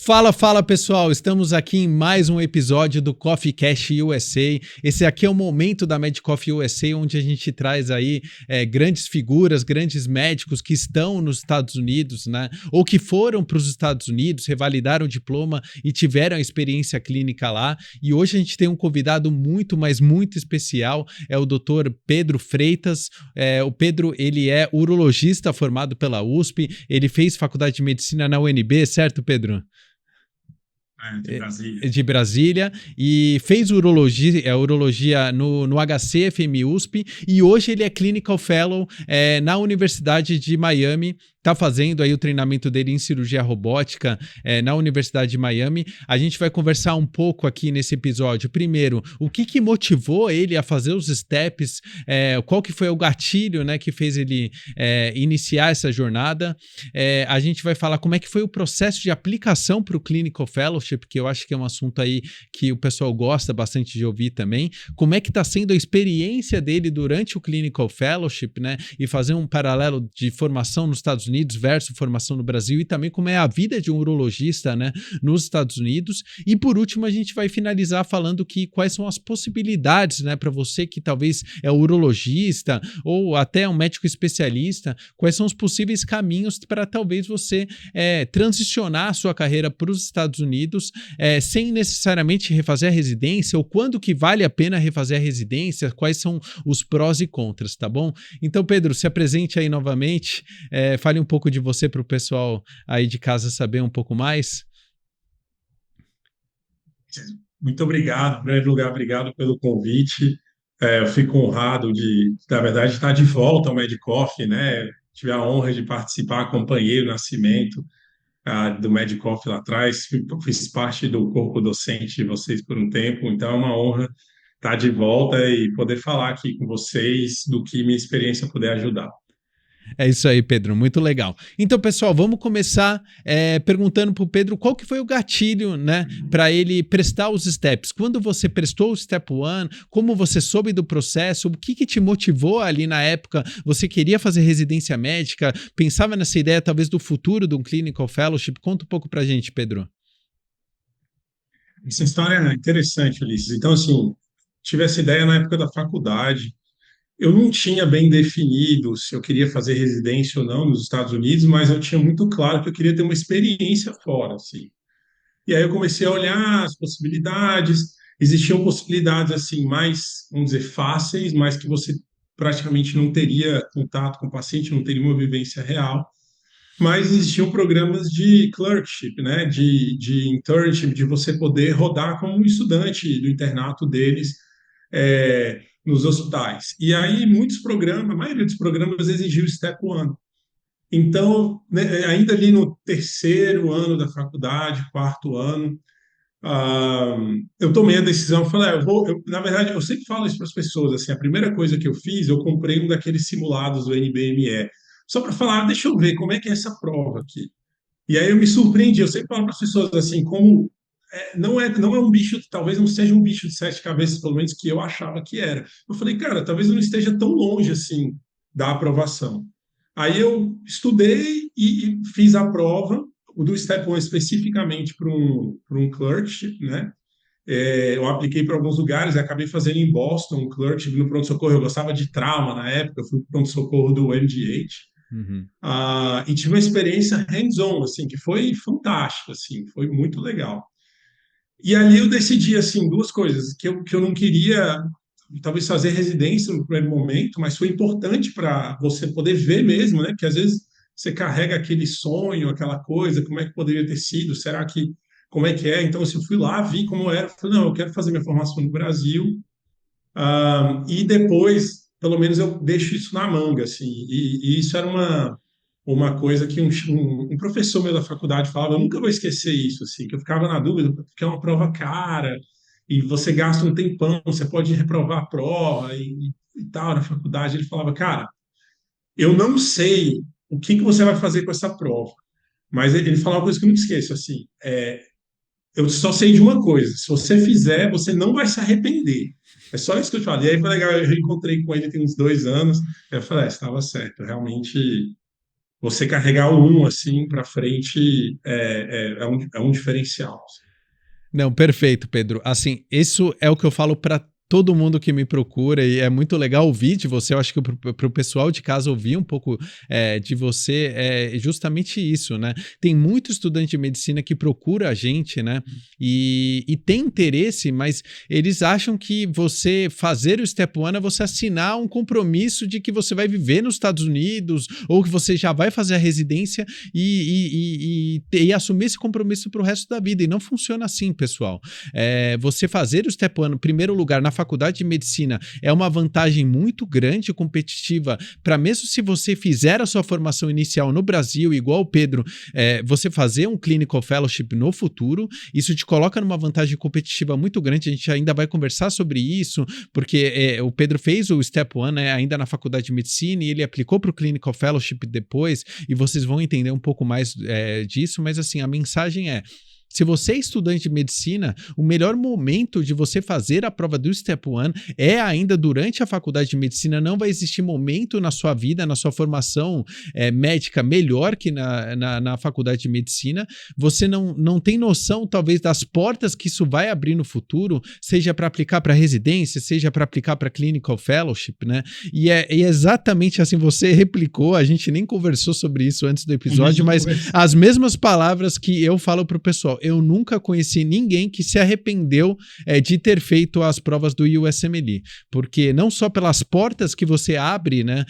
Fala pessoal, estamos aqui em mais um episódio do Coffee Cash USA. Esse aqui é o momento da MedCoffee USA, onde a gente traz aí grandes figuras, grandes médicos que estão nos Estados Unidos, né? Ou que foram para os Estados Unidos, revalidaram o diploma e tiveram a experiência clínica lá. E hoje a gente tem um convidado muito, mas muito especial, é o Dr. Pedro Freitas. O Pedro, ele é urologista formado pela USP, ele fez faculdade de medicina na UNB, certo, Pedro? De Brasília. De Brasília, e fez urologia no HCFM USP, e hoje ele é Clinical Fellow na Universidade de Miami. Está fazendo aí o treinamento dele em cirurgia robótica na Universidade de Miami. A gente vai conversar um pouco aqui nesse episódio. Primeiro, o que motivou ele a fazer os steps, qual que foi o gatilho, né, que fez ele iniciar essa jornada. A gente vai falar como é que foi o processo de aplicação para o Clinical Fellowship, que eu acho que é um assunto aí que o pessoal gosta bastante de ouvir também. Como é que está sendo a experiência dele durante o Clinical Fellowship, né, e fazer um paralelo de formação nos Estados Unidos versus formação no Brasil, e também como é a vida de um urologista, né, nos Estados Unidos. E por último a gente vai finalizar falando quais são as possibilidades, né, para você que talvez é urologista ou até um médico especialista, quais são os possíveis caminhos para talvez você transicionar a sua carreira para os Estados Unidos sem necessariamente refazer a residência, ou quando que vale a pena refazer a residência, quais são os prós e contras, tá bom? Então, Pedro, se apresente aí novamente, fale um pouco de você para o pessoal aí de casa saber um pouco mais. Muito obrigado, em primeiro lugar, obrigado pelo convite. Eu fico honrado na verdade, estar de volta ao MedCoffee, né? Tive a honra de participar, acompanhei o nascimento do MedCoffee lá atrás, fiz parte do corpo docente de vocês por um tempo, então é uma honra estar de volta e poder falar aqui com vocês do que minha experiência puder ajudar. É isso aí, Pedro, muito legal. Então, pessoal, vamos começar perguntando para o Pedro qual que foi o gatilho, né, para ele prestar os steps. Quando você prestou o Step 1, como você soube do processo, o que te motivou ali na época? Você queria fazer residência médica, pensava nessa ideia talvez do futuro de um Clinical Fellowship? Conta um pouco para a gente, Pedro. Essa história é interessante, Ulisses. Então, assim, tive essa ideia na época da faculdade. Eu não tinha bem definido se eu queria fazer residência ou não nos Estados Unidos, mas eu tinha muito claro que eu queria ter uma experiência fora, assim. E aí eu comecei a olhar as possibilidades. Existiam possibilidades assim mais, vamos dizer, fáceis, mas que você praticamente não teria contato com o paciente, não teria uma vivência real. Mas existiam programas de clerkship, né, de internship, de você poder rodar como um estudante do internato deles nos hospitais. E aí muitos programas, a maioria dos programas exigiu o Step 1. Então, né, ainda ali no terceiro ano da faculdade, quarto ano, eu tomei a decisão, falei, na verdade, eu sempre falo isso para as pessoas, assim, a primeira coisa que eu fiz, eu comprei um daqueles simulados do NBME, só para falar, deixa eu ver como é que é essa prova aqui. E aí eu me surpreendi, eu sempre falo para as pessoas assim, como não é um bicho, talvez não seja um bicho de sete cabeças, pelo menos que eu achava que era. Eu falei, cara, talvez eu não esteja tão longe assim da aprovação. Aí eu estudei e fiz a prova, o do Step 1 especificamente para um clerkship, né? Eu apliquei para alguns lugares, acabei fazendo em Boston, um clerkship no pronto-socorro. Eu gostava de trauma na época, eu fui para o pronto-socorro do MGH. Uhum. E tive uma experiência hands-on, assim, que foi fantástica, assim, foi muito legal. E ali eu decidi, assim, duas coisas, que eu não queria, talvez, fazer residência no primeiro momento, mas foi importante para você poder ver mesmo, né? Porque às vezes você carrega aquele sonho, aquela coisa, como é que poderia ter sido, será que, como é que é? Então, assim, eu fui lá, vi como era, falei, não, eu quero fazer minha formação no Brasil, e depois, pelo menos, eu deixo isso na manga, assim, e isso era uma coisa que um professor meu da faculdade falava, eu nunca vou esquecer isso, assim, que eu ficava na dúvida, porque é uma prova cara, e você gasta um tempão, você pode reprovar a prova e tal, na faculdade. Ele falava, cara, eu não sei o que você vai fazer com essa prova, mas ele falava uma coisa que eu nunca esqueço, assim, eu só sei de uma coisa, se você fizer, você não vai se arrepender. É só isso que eu te falo. E aí foi legal, eu reencontrei com ele tem uns 2 anos, eu falei, estava certo, realmente você carregar o 1 assim para frente é um diferencial. Não, perfeito, Pedro. Assim, isso é o que eu falo para todo mundo que me procura e é muito legal ouvir de você. Eu acho que para o pessoal de casa ouvir um pouco de você é justamente isso, né? Tem muito estudante de medicina que procura a gente, né? E tem interesse, mas eles acham que você fazer o Step One é você assinar um compromisso de que você vai viver nos Estados Unidos ou que você já vai fazer a residência e assumir esse compromisso para o resto da vida. E não funciona assim, pessoal. Você fazer o Step One, em primeiro lugar, na faculdade de medicina, é uma vantagem muito grande e competitiva para mesmo se você fizer a sua formação inicial no Brasil, igual o Pedro, você fazer um Clinical Fellowship no futuro, isso te coloca numa vantagem competitiva muito grande. A gente ainda vai conversar sobre isso, porque o Pedro fez o Step One, né, ainda na faculdade de medicina, e ele aplicou para o Clinical Fellowship depois, e vocês vão entender um pouco mais disso, mas assim, a mensagem é: se você é estudante de medicina, o melhor momento de você fazer a prova do Step One é ainda durante a faculdade de medicina. Não vai existir momento na sua vida, na sua formação médica melhor que na faculdade de medicina. Você não tem noção, talvez, das portas que isso vai abrir no futuro, seja para aplicar para residência, seja para aplicar para Clinical Fellowship, né? E é exatamente assim, você replicou, a gente nem conversou sobre isso antes do episódio, mas as mesmas palavras que eu falo para o pessoal. Eu nunca conheci ninguém que se arrependeu de ter feito as provas do USMLE, porque não só pelas portas que você abre, né,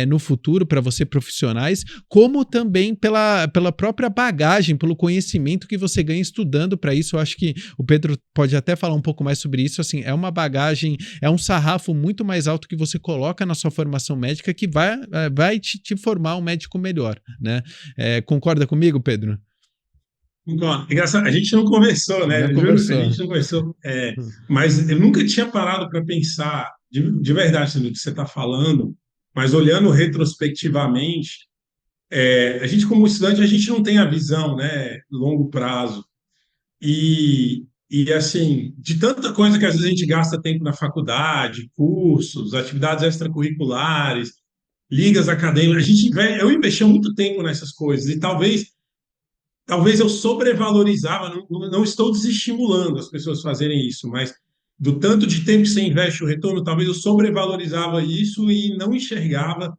no futuro para você profissionais, como também pela própria bagagem, pelo conhecimento que você ganha estudando para isso. Eu acho que o Pedro pode até falar um pouco mais sobre isso. Assim, é uma bagagem, é um sarrafo muito mais alto que você coloca na sua formação médica que vai te formar um médico melhor, né? Concorda comigo, Pedro? Engraçado, a gente não conversou, né? Não Juro, a conversou. gente não conversou. Mas eu nunca tinha parado para pensar, de verdade, assim, no que você está falando, mas olhando retrospectivamente, a gente, como estudante, a gente não tem a visão, né, longo prazo. Assim, de tanta coisa que às vezes a gente gasta tempo na faculdade, cursos, atividades extracurriculares, ligas acadêmicas, eu investia muito tempo nessas coisas e talvez eu sobrevalorizava, não estou desestimulando as pessoas fazerem isso, mas do tanto de tempo que você investe o retorno, talvez eu sobrevalorizava isso e não enxergava.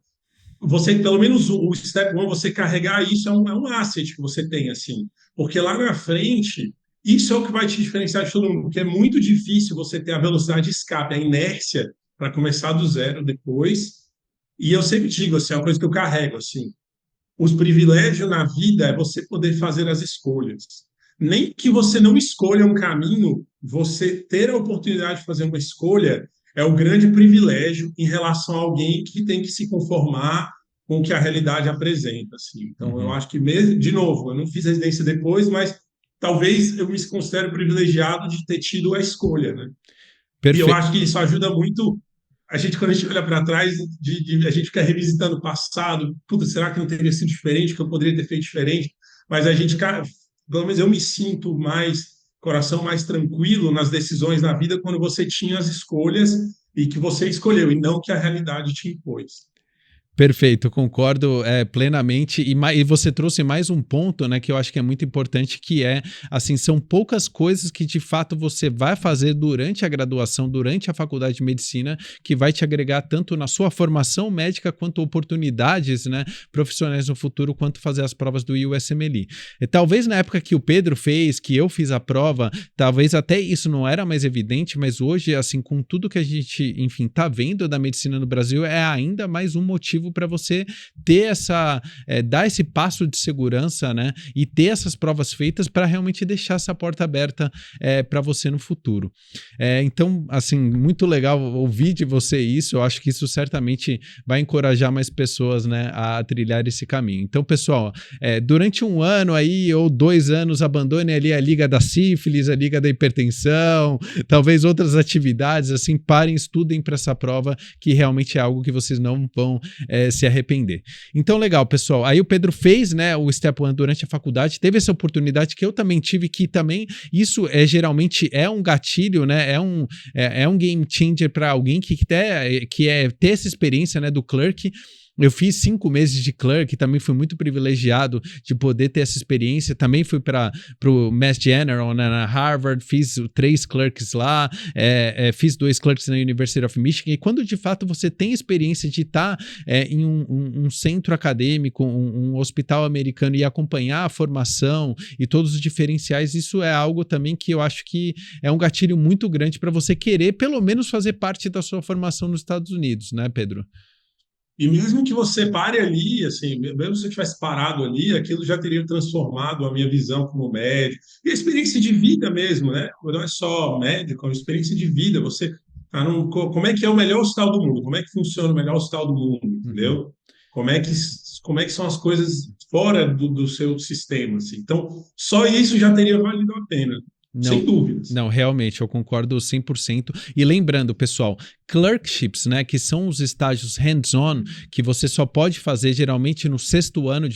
Você, pelo menos o Step One, você carregar isso é um asset que você tem, assim, porque lá na frente, isso é o que vai te diferenciar de todo mundo, porque é muito difícil você ter a velocidade de escape, a inércia para começar do zero depois. E eu sempre digo, assim, é uma coisa que eu carrego, assim, os privilégios na vida é você poder fazer as escolhas. Nem que você não escolha um caminho, você ter a oportunidade de fazer uma escolha é o grande privilégio em relação a alguém que tem que se conformar com o que a realidade apresenta. Assim. Então, eu acho que, mesmo, de novo, eu não fiz residência depois, mas talvez eu me considere privilegiado de ter tido a escolha. Né? E eu acho que isso ajuda muito quando a gente olha para trás, a gente fica revisitando o passado. Puta, será que não teria sido diferente? Que eu poderia ter feito diferente? Mas a gente, pelo menos eu me sinto coração mais tranquilo nas decisões na vida quando você tinha as escolhas e que você escolheu, e não que a realidade te impôs. Perfeito, concordo plenamente. E você trouxe mais um ponto, né, que eu acho que é muito importante, que assim, são poucas coisas que de fato você vai fazer durante a graduação, durante a faculdade de medicina, que vai te agregar tanto na sua formação médica quanto oportunidades, né, profissionais no futuro, quanto fazer as provas do USMLE. E talvez na época que o Pedro fez, que eu fiz a prova, talvez até isso não era mais evidente, mas hoje, assim, com tudo que a gente, enfim, tá vendo da medicina no Brasil, é ainda mais um motivo para você ter dar esse passo de segurança, né? E ter essas provas feitas para realmente deixar essa porta aberta para você no futuro. Então, assim, muito legal ouvir de você isso. Eu acho que isso certamente vai encorajar mais pessoas, né, a trilhar esse caminho. Então, pessoal, durante um ano aí ou 2 anos, abandone ali a liga da sífilis, a liga da hipertensão, talvez outras atividades, assim, parem, estudem para essa prova, que realmente é algo que vocês não vão se arrepender. Então, legal, pessoal. Aí o Pedro fez, né, o Step One durante a faculdade, teve essa oportunidade que eu também tive, que também isso geralmente é um gatilho, né, é um game changer para alguém que quer ter essa experiência, né, do clerk. Eu fiz 5 meses de clerk, também fui muito privilegiado de poder ter essa experiência. Também fui para o Mass General, né, na Harvard, fiz 3 clerks lá, fiz 2 clerks na University of Michigan. E quando de fato você tem experiência de estar em um centro acadêmico, um hospital americano e acompanhar a formação e todos os diferenciais, isso é algo também que eu acho que é um gatilho muito grande para você querer pelo menos fazer parte da sua formação nos Estados Unidos, né, Pedro? E mesmo que você pare ali, assim, mesmo se você tivesse parado ali, aquilo já teria transformado a minha visão como médico. E a experiência de vida mesmo, né? Não é só médico, é uma experiência de vida. Você tá como é que é o melhor hospital do mundo? Como é que funciona o melhor hospital do mundo? Uhum. Entendeu? Como é que são as coisas fora do seu sistema, assim. Então, só isso já teria valido a pena, sem Não, dúvidas. não, realmente, eu concordo 100%. E lembrando, pessoal, clerkships, né, que são os estágios hands-on, que você só pode fazer geralmente no 6º ano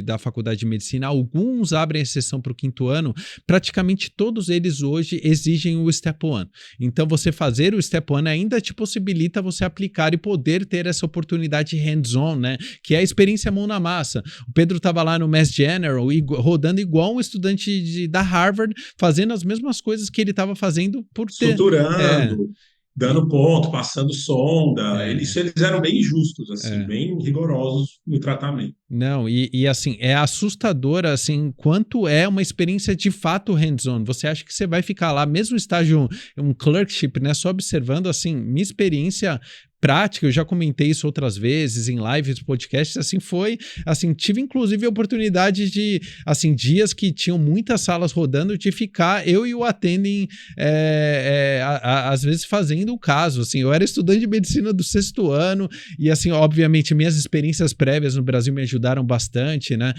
da faculdade de medicina. Alguns abrem exceção para o 5º ano. Praticamente todos eles hoje exigem o Step 1. Então, você fazer o Step 1 ainda te possibilita você aplicar e poder ter essa oportunidade hands-on, né, que é a experiência mão na massa. O Pedro estava lá no Mass General, rodando igual um estudante da Harvard, fazendo as mesmas coisas que ele estava fazendo por ter. Suturando, E, dando ponto, passando sonda. é, Eles eram bem justos, assim, é. bem rigorosos no tratamento. Não, assim, é assustador, assim, quanto é uma experiência de fato hands-on. Você acha que você vai ficar lá, mesmo estágio, um clerkship, né, só observando, assim, minha experiência prática, eu já comentei isso outras vezes em lives, podcasts, assim, tive inclusive a oportunidade de, assim, dias que tinham muitas salas rodando, de ficar eu e o attending, às vezes fazendo o caso, assim, eu era estudante de medicina do 6º ano e, assim, obviamente, minhas experiências prévias no Brasil me ajudaram bastante, né,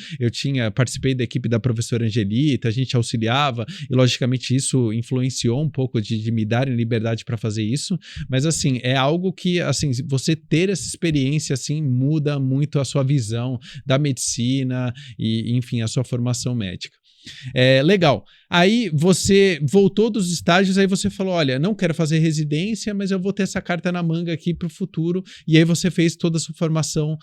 participei da equipe da professora Angelita, a gente auxiliava e, logicamente, isso influenciou um pouco de me darem liberdade para fazer isso, mas, assim, é algo que, assim, você ter essa experiência, assim, muda muito a sua visão da medicina e, enfim, a sua formação médica. Legal. Aí você voltou dos estágios, aí você falou, olha, não quero fazer residência, mas eu vou ter essa carta na manga aqui para o futuro, e aí você fez toda a sua formação,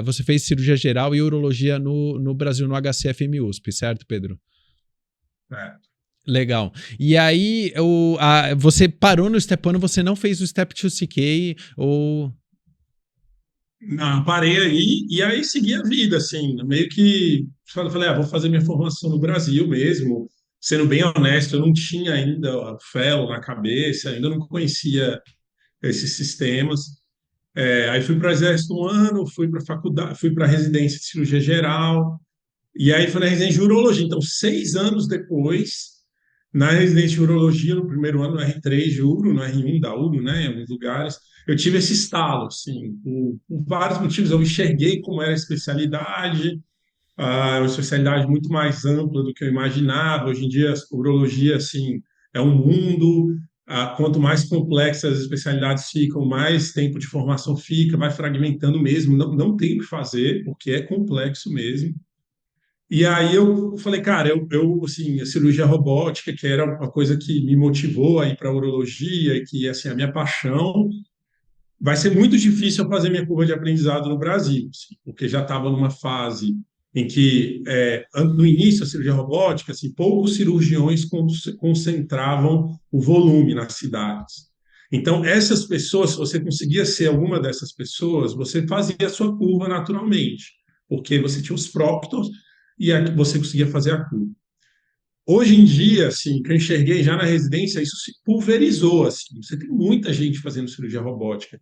você fez cirurgia geral e urologia no Brasil, no HCFM USP, certo, Pedro? É. Legal. E aí, você parou no Step 1, você não fez o Step 2CK, ou... Não, parei aí e aí segui a vida, assim, meio que falei, vou fazer minha formação no Brasil mesmo. Sendo bem honesto, eu não tinha ainda o fellow na cabeça, ainda não conhecia esses sistemas. Aí fui para o exército um ano, fui para a faculdade, fui para a residência de cirurgia geral, e aí fui na residência de urologia. Então, 6 anos depois, na residência de urologia, no primeiro ano, no R3 de uro, no R1 da uro, né, em alguns lugares, eu tive esse estalo, assim, por vários motivos. Eu enxerguei como era a especialidade, uma especialidade muito mais ampla do que eu imaginava. Hoje em dia, a urologia, assim, é um mundo. Quanto mais complexas as especialidades ficam, mais tempo de formação fica, vai fragmentando mesmo. Não, não tem o que fazer, porque é complexo mesmo. E aí eu falei, cara, assim, a cirurgia robótica, que era uma coisa que me motivou a ir para a urologia, que assim, a minha paixão, vai ser muito difícil eu fazer minha curva de aprendizado no Brasil, assim, porque já estava numa fase em que, no início da cirurgia robótica, assim, poucos cirurgiões concentravam o volume nas cidades. Então, essas pessoas, se você conseguia ser alguma dessas pessoas, você fazia a sua curva naturalmente, porque você tinha os próctors e você conseguia fazer a curva. Hoje em dia, assim, que eu enxerguei já na residência, isso se pulverizou, assim. Você tem muita gente fazendo cirurgia robótica.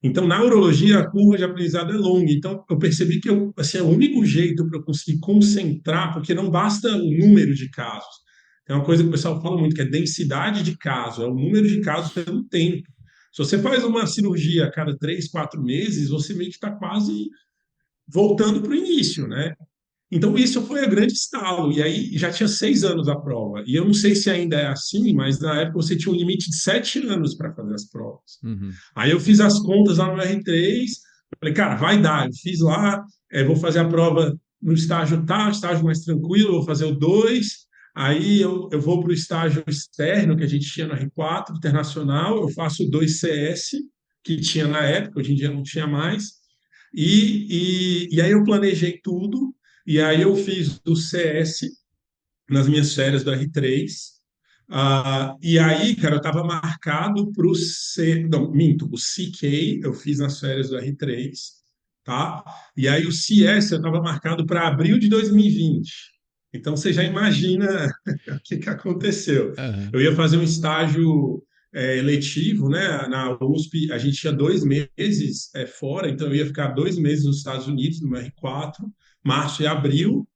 Então, na urologia, a curva de aprendizado é longa. Então, eu percebi que assim, é o único jeito para eu conseguir concentrar, porque não basta o número de casos. É uma coisa que o pessoal fala muito, que é densidade de casos, é o número de casos pelo tempo. Se você faz uma cirurgia a cada 3, 4 meses, você meio que está quase voltando para o início, né? Então, isso foi a grande estalo. E aí já tinha 6 anos a prova. E eu não sei se ainda é assim, mas na época você tinha um limite de 7 anos para fazer as provas. Uhum. Aí eu fiz as contas lá no R3, falei, cara, vai dar. Eu fiz lá, vou fazer a prova no estágio tal, estágio mais tranquilo, vou fazer o 2. Aí eu vou para o estágio externo, que a gente tinha no R4, internacional, eu faço o 2 CS, que tinha na época, hoje em dia não tinha mais. E aí eu planejei tudo, e aí eu fiz o CS nas minhas férias do R3. E aí, cara, eu estava marcado para o C. Não, minto, o CK eu fiz nas férias do R3, tá? E aí o CS eu estava marcado para abril de 2020. Então você já imagina o que que aconteceu. Aham. Eu ia fazer um estágio letivo, né? Na USP, a gente tinha 2 meses fora, então eu ia ficar 2 meses nos Estados Unidos, no R4, março e abril.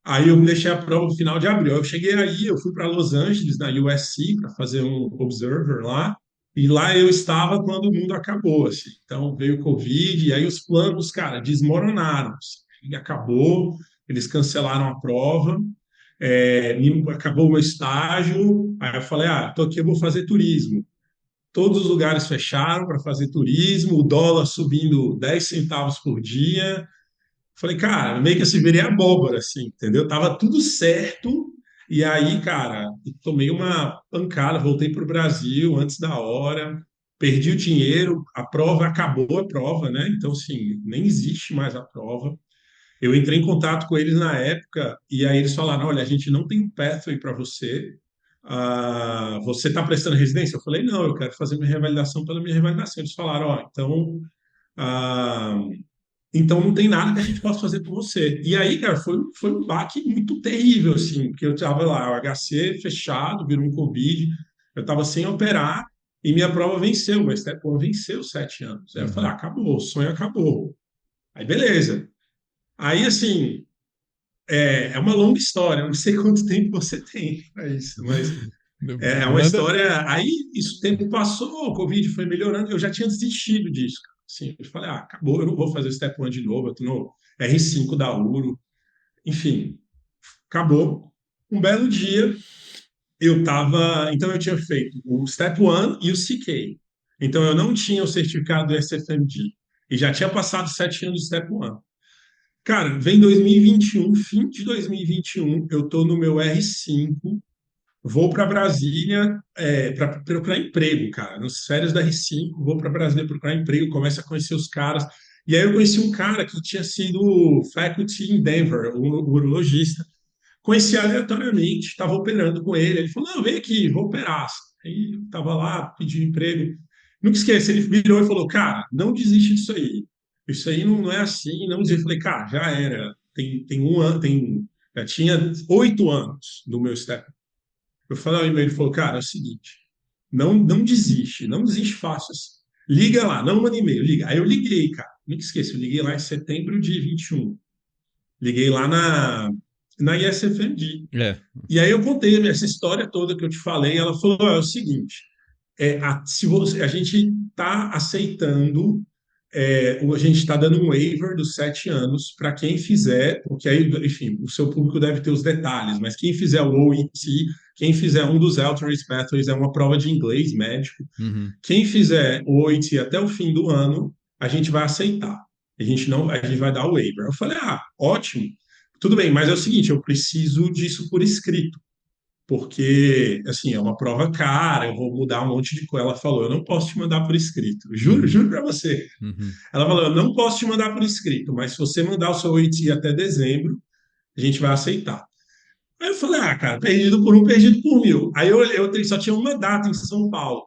Aí eu me deixei a prova no final de abril. Eu cheguei aí, eu fui para Los Angeles, na USC, para fazer um observer lá, e lá eu estava quando o mundo acabou, assim. Então veio o Covid, e aí os planos, cara, desmoronaram, assim. E acabou, eles cancelaram a prova, acabou o meu estágio, aí eu falei, tô aqui, eu vou fazer turismo. Todos os lugares fecharam para fazer turismo, o dólar subindo 10 centavos por dia. Falei, cara, meio que se virei abóbora, assim, entendeu? Tava tudo certo. E aí, cara, eu tomei uma pancada, voltei para o Brasil antes da hora, perdi o dinheiro, a prova acabou a prova, né? Então, assim, nem existe mais a prova. Eu entrei em contato com eles na época e aí eles falaram: olha, a gente não tem um pathway para você. Você está prestando residência? Eu falei: não, eu quero fazer minha revalidação pela minha revalidação. Eles falaram: ó, então. ah, então não tem nada que a gente possa fazer por você. E aí, cara, foi um baque muito terrível, assim, porque eu estava lá, o HC fechado, virou um Covid, eu estava sem operar e minha prova venceu, mas pô, venceu 7 anos. Aí eu falei, Uhum. acabou, o sonho acabou. Aí beleza. Aí, assim, é uma longa história, eu não sei quanto tempo você tem para isso, mas é uma Manda. história. Aí, isso, o tempo passou, o Covid foi melhorando, eu já tinha desistido disso, cara. Assim, eu falei, acabou, eu não vou fazer o Step 1 de novo, eu tô no R5 da Uro. Enfim, acabou. Um belo dia, eu estava. Então, eu tinha feito o Step 1 e o CK. Então, eu não tinha o certificado do SFMD. E já tinha passado 7 anos do Step 1. Cara, vem 2021, fim de 2021, eu estou no meu R5. Vou para Brasília para procurar emprego, cara. Nas férias da R5, vou para Brasília procurar emprego, começo a conhecer os caras. E aí eu conheci um cara que tinha sido faculty em Denver, um urologista. Conheci aleatoriamente, estava operando com ele. Ele falou: não, vem aqui, vou operar. Aí eu estava lá, pedi emprego. Nunca esqueço, ele virou e falou: cara, não desiste disso aí. Isso aí não é assim, não desiste. Eu falei: cara, já era. Tem um ano, já tinha 8 anos no meu step. Eu falei ao e-mail, ele falou, cara, é o seguinte, não desiste, não desiste fácil assim. Liga lá, não manda e-mail, liga. Aí eu liguei, cara, nunca esqueço, eu liguei lá em setembro de 21. Liguei lá na ISFMD. É. E aí eu contei essa história toda que eu te falei, ela falou, é o seguinte, se você, a gente está aceitando, a gente está dando um waiver dos 7 anos para quem fizer, porque aí, enfim, o seu público deve ter os detalhes, mas quem fizer o OET, quem fizer um dos Alternate Pathways, é uma prova de inglês médico, Uhum. quem fizer o OET até o fim do ano, a gente vai aceitar. A gente não, a gente vai dar o waiver. Eu falei, ótimo, tudo bem, mas é o seguinte, eu preciso disso por escrito porque, assim, é uma prova cara, eu vou mudar um monte de coisa. Ela falou, eu não posso te mandar por escrito. Juro, Uhum. juro para você. Uhum. Ela falou, eu não posso te mandar por escrito, mas se você mandar o seu OIT até dezembro, a gente vai aceitar. Aí eu falei, cara, perdido por um, perdido por mil. Aí eu só tinha uma data em São Paulo,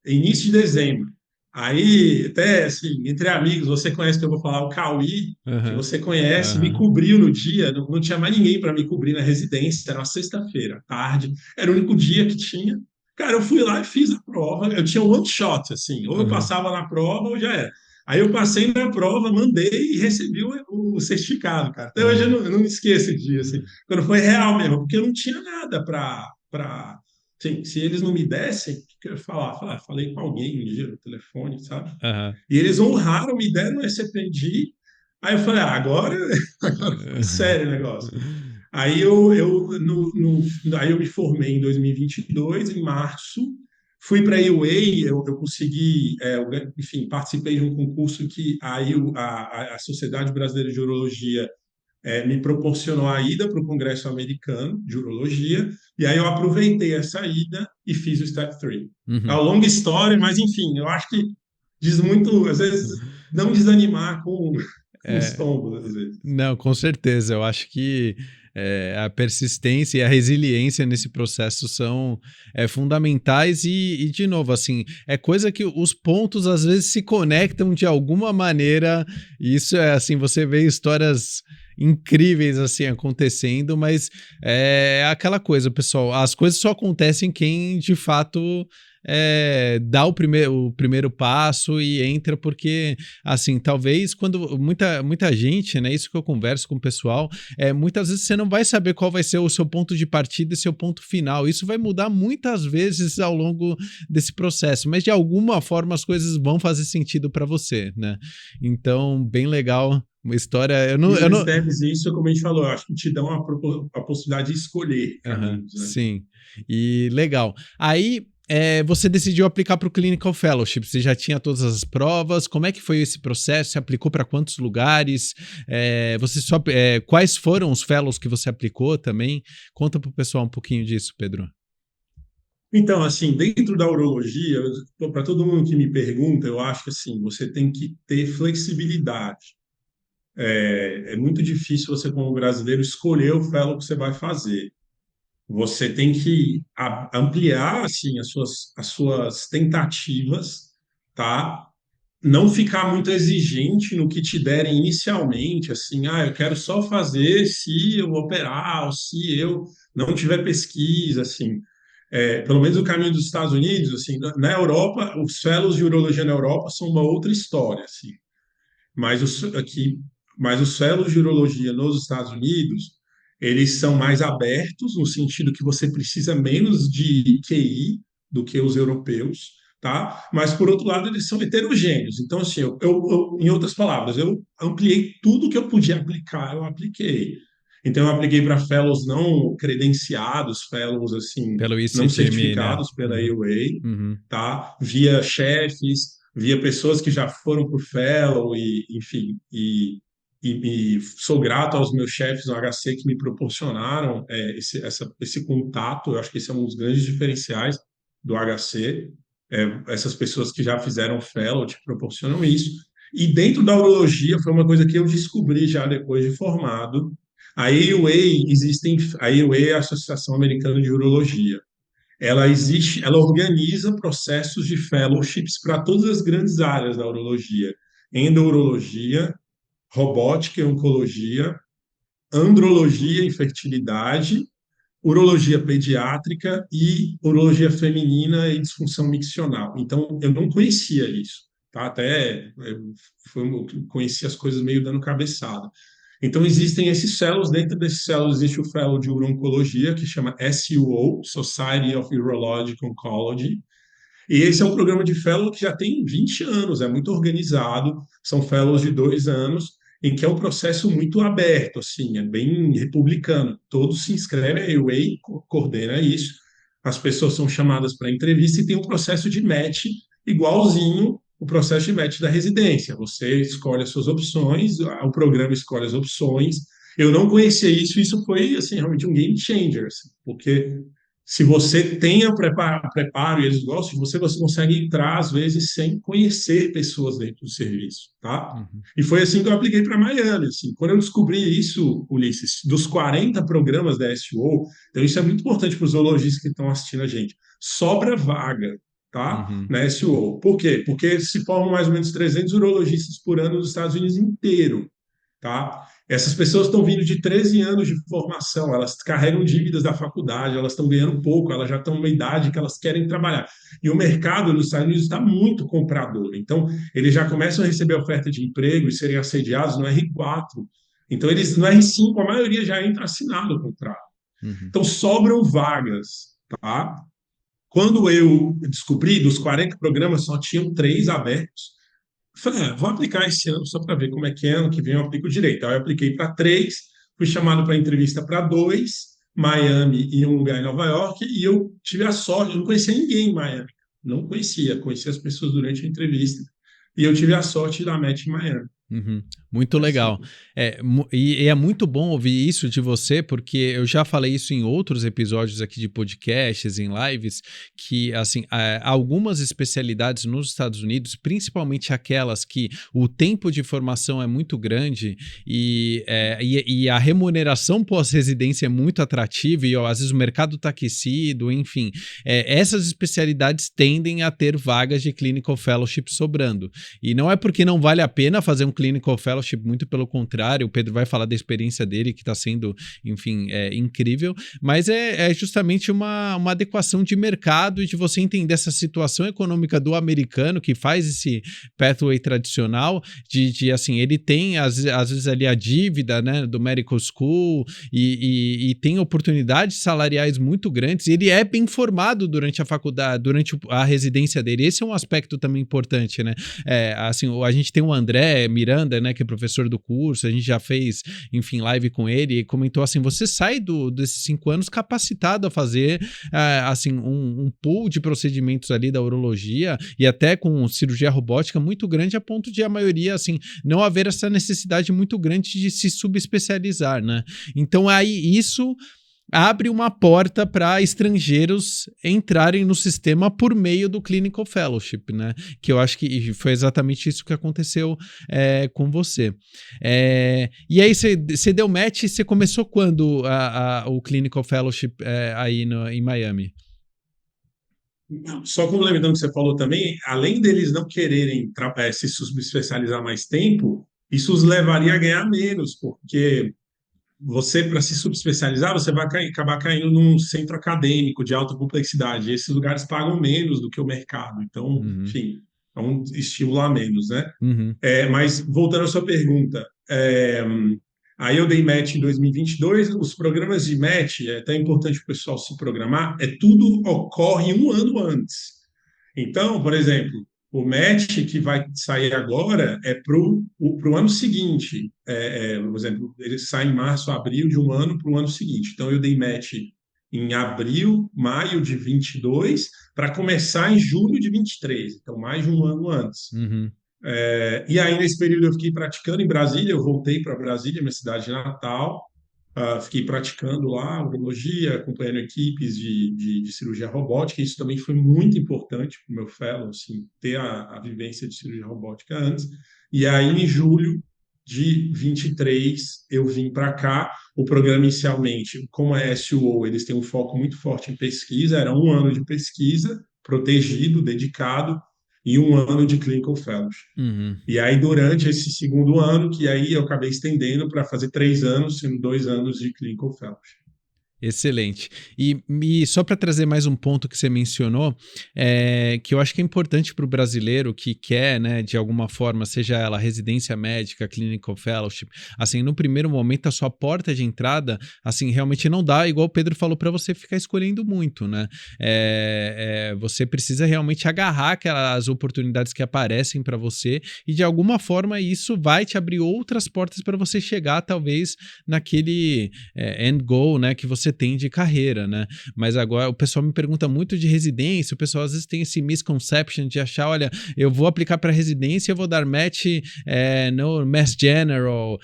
início de dezembro. Aí, até assim, entre amigos, você conhece que eu vou falar, o Cauí, que Aham. você conhece, me Aham. cobriu no dia, não tinha mais ninguém para me cobrir na residência, era uma sexta-feira, tarde, era o único dia que tinha. Cara, eu fui lá e fiz a prova, eu tinha um one shot, assim, ou eu Aham. passava na prova ou já era. Aí eu passei na prova, mandei e recebi o certificado, cara. Até hoje Aham. eu não me esqueço esse dia, assim, quando foi real mesmo, porque eu não tinha nada Sim, se eles não me dessem, o que eu ia falar? Falei com alguém um dia no telefone, sabe? Aham. E eles honraram, me deram esse aprendi. Aí eu falei, agora foi sério o negócio. Aí aí eu me formei em 2022, em março, fui para a UA, eu consegui, enfim, participei de um concurso que a Sociedade Brasileira de Urologia me proporcionou a ida para o Congresso Americano de Urologia, e aí eu aproveitei essa ida e fiz o Step 3. É Uhum. uma longa história, mas enfim, eu acho que diz muito, às vezes, não desanimar com os É, tombos, às vezes. não, com certeza. Eu acho que a persistência e a resiliência nesse processo são fundamentais de novo, assim, é coisa que os pontos às vezes se conectam de alguma maneira. E isso é assim, você vê histórias incríveis assim acontecendo, mas é aquela coisa, pessoal, as coisas só acontecem quem de fato dá o primeiro passo e entra, porque assim, talvez quando muita gente, né, isso que eu converso com o pessoal, muitas vezes você não vai saber qual vai ser o seu ponto de partida e seu ponto final. Isso vai mudar muitas vezes ao longo desse processo, mas de alguma forma as coisas vão fazer sentido para você, né? Então, bem legal. Uma história. E os Eu não... steps, isso, como a gente falou, eu acho que te dão a possibilidade de escolher Uhum, caminhos, né? sim. E legal. Aí você decidiu aplicar para o Clinical Fellowship. Você já tinha todas as provas. Como é que foi esse processo? Você aplicou para quantos lugares? Quais foram os fellows que você aplicou também? Conta para o pessoal um pouquinho disso, Pedro. Então, assim, dentro da urologia, para todo mundo que me pergunta, eu acho que assim, você tem que ter flexibilidade. É muito difícil você, como brasileiro, escolher o fellow que você vai fazer. Você tem que ampliar assim as suas tentativas, tá? Não ficar muito exigente no que te derem inicialmente, assim, eu quero só fazer se eu operar, ou se eu não tiver pesquisa, assim. Pelo menos o caminho dos Estados Unidos, assim, na Europa, os fellows de urologia na Europa são uma outra história, assim. Mas os fellows de urologia nos Estados Unidos, eles são mais abertos, no sentido que você precisa menos de QI do que os europeus, tá? Mas, por outro lado, eles são heterogêneos. Então, assim, em outras palavras, eu ampliei tudo que eu podia aplicar, eu apliquei. Então, eu apliquei para fellows não credenciados, fellows, assim, Pelo não ICTMI, né? certificados pela Uhum, AUA, uhum. tá? Via chefes, via pessoas que já foram por fellow e, enfim, e sou grato aos meus chefes no HC que me proporcionaram esse contato. Eu acho que esse é um dos grandes diferenciais do HC. Essas pessoas que já fizeram fellow te proporcionam isso. E dentro da urologia foi uma coisa que eu descobri já depois de formado. A AUA é a Associação Americana de Urologia. Ela existe, ela organiza processos de fellowships para todas as grandes áreas da urologia: endourologia, robótica e oncologia, andrologia e fertilidade, urologia pediátrica e urologia feminina e disfunção miccional. Então, eu não conhecia isso, tá? Eu conheci as coisas meio dando cabeçada. Então, existem esses fellows. Dentro desses fellows existe o fellow de urologia, que chama SUO, Society of Urologic Oncology. E esse é um programa de fellow que já tem 20 anos, é muito organizado, são fellows de 2 anos, em que é um processo muito aberto, assim, é bem republicano. Todos se inscrevem, a UA coordena isso, as pessoas são chamadas para entrevista e tem um processo de match igualzinho o processo de match da residência. Você escolhe as suas opções, o programa escolhe as opções. Eu não conhecia isso, isso foi assim, realmente um game changer, assim, porque se você tem o preparo e eles gostam de você, você consegue entrar, às vezes, sem conhecer pessoas dentro do serviço, tá? Uhum. E foi assim que eu apliquei para Miami, assim. Quando eu descobri isso, Ulisses, dos 40 programas da SO, então isso é muito importante para os zoologistas que estão assistindo a gente, sobra vaga, tá? Uhum. Na SO. Por quê? Porque se formam mais ou menos 300 urologistas por ano nos Estados Unidos inteiro, tá? Essas pessoas estão vindo de 13 anos de formação, elas carregam dívidas da faculdade, elas estão ganhando pouco, elas já estão numa idade que elas querem trabalhar. E o mercado nos Estados Unidos está muito comprador. Então, eles já começam a receber oferta de emprego e serem assediados no R4. Então, eles no R5, a maioria já entra assinado o contrato. Uhum. Então, sobram vagas, tá? Quando eu descobri, dos 40 programas, só tinham 3 abertos. Falei, vou aplicar esse ano só para ver como é que é. Ano que vem eu aplico direito. Aí eu apliquei para 3, fui chamado para entrevista para 2, Miami e um lugar em Nova York, e eu tive a sorte, eu não conhecia ninguém em Miami. Não conhecia, conhecia as pessoas durante a entrevista. E eu tive a sorte da match em Miami. Uhum. Muito Assim, legal. E é muito bom ouvir isso de você, porque eu já falei isso em outros episódios aqui de podcasts, em lives, que assim, algumas especialidades nos Estados Unidos, principalmente aquelas que o tempo de formação é muito grande e a remuneração pós-residência é muito atrativa e ó, às vezes o mercado está aquecido, enfim, essas especialidades tendem a ter vagas de clinical fellowship sobrando. E não é porque não vale a pena fazer um clinical fellowship, muito pelo contrário, o Pedro vai falar da experiência dele, que está sendo, enfim, incrível, mas é justamente uma adequação de mercado e de você entender essa situação econômica do americano que faz esse pathway tradicional, assim, ele tem às vezes ali a dívida, né, do medical school e tem oportunidades salariais muito grandes, e ele é bem formado durante a faculdade, durante a residência dele. Esse é um aspecto também importante, né? Assim, a gente tem o André Miranda, né, que é professor do curso, a gente já fez, enfim, live com ele, e comentou assim, você sai desses 5 anos capacitado a fazer, assim, um pool de procedimentos ali da urologia, e até com cirurgia robótica muito grande, a ponto de a maioria, assim, não haver essa necessidade muito grande de se subespecializar, né? Então, aí, isso abre uma porta para estrangeiros entrarem no sistema por meio do Clinical Fellowship, né? Que eu acho que foi exatamente isso que aconteceu com você. E aí você deu match e você começou quando o Clinical Fellowship aí em Miami? só complementando o que você falou também, além deles não quererem se subespecializar mais tempo, isso os levaria a ganhar menos, porque você, para se subespecializar, você vai acabar caindo num centro acadêmico de alta complexidade. Esses lugares pagam menos do que o mercado. Então, Uhum, enfim, é um estímulo a menos, né? uhum, Mas, voltando à sua pergunta, aí eu dei match em 2022. Os programas de match, é até importante o pessoal se programar, tudo ocorre um ano antes. Então, por exemplo, o match que vai sair agora é para o ano seguinte. Por exemplo, ele sai em março, abril de um ano para o ano seguinte. Então, eu dei match em abril, maio de 22, para começar em julho de 23. Então, mais de um ano antes. uhum, E aí, nesse período, eu fiquei praticando em Brasília. Eu voltei para Brasília, minha cidade natal. Fiquei praticando lá urologia, acompanhando equipes de cirurgia robótica. Isso também foi muito importante para o meu fellow, assim, ter a vivência de cirurgia robótica antes. E aí, em julho de 23, eu vim para cá. O programa, inicialmente, como é SUO, eles têm um foco muito forte em pesquisa. Era um ano de pesquisa, protegido, dedicado, e um ano de clinical fellowship. uhum. E aí, durante esse segundo ano, que aí eu acabei estendendo para fazer 3 anos, sendo 2 anos de clinical fellowship. Excelente. E só para trazer mais um ponto que você mencionou, que eu acho que é importante para o brasileiro que quer, né, de alguma forma, seja ela residência médica, clinical fellowship, assim, no primeiro momento a sua porta de entrada, assim, realmente não dá, igual o Pedro falou, para você ficar escolhendo muito, né? Você precisa realmente agarrar aquelas oportunidades que aparecem para você e de alguma forma isso vai te abrir outras portas para você chegar, talvez, naquele end goal, né, que você tem de carreira, né? Mas agora o pessoal me pergunta muito de residência, o pessoal às vezes tem esse misconception de achar, olha, eu vou aplicar para residência, eu vou dar match no Mass General,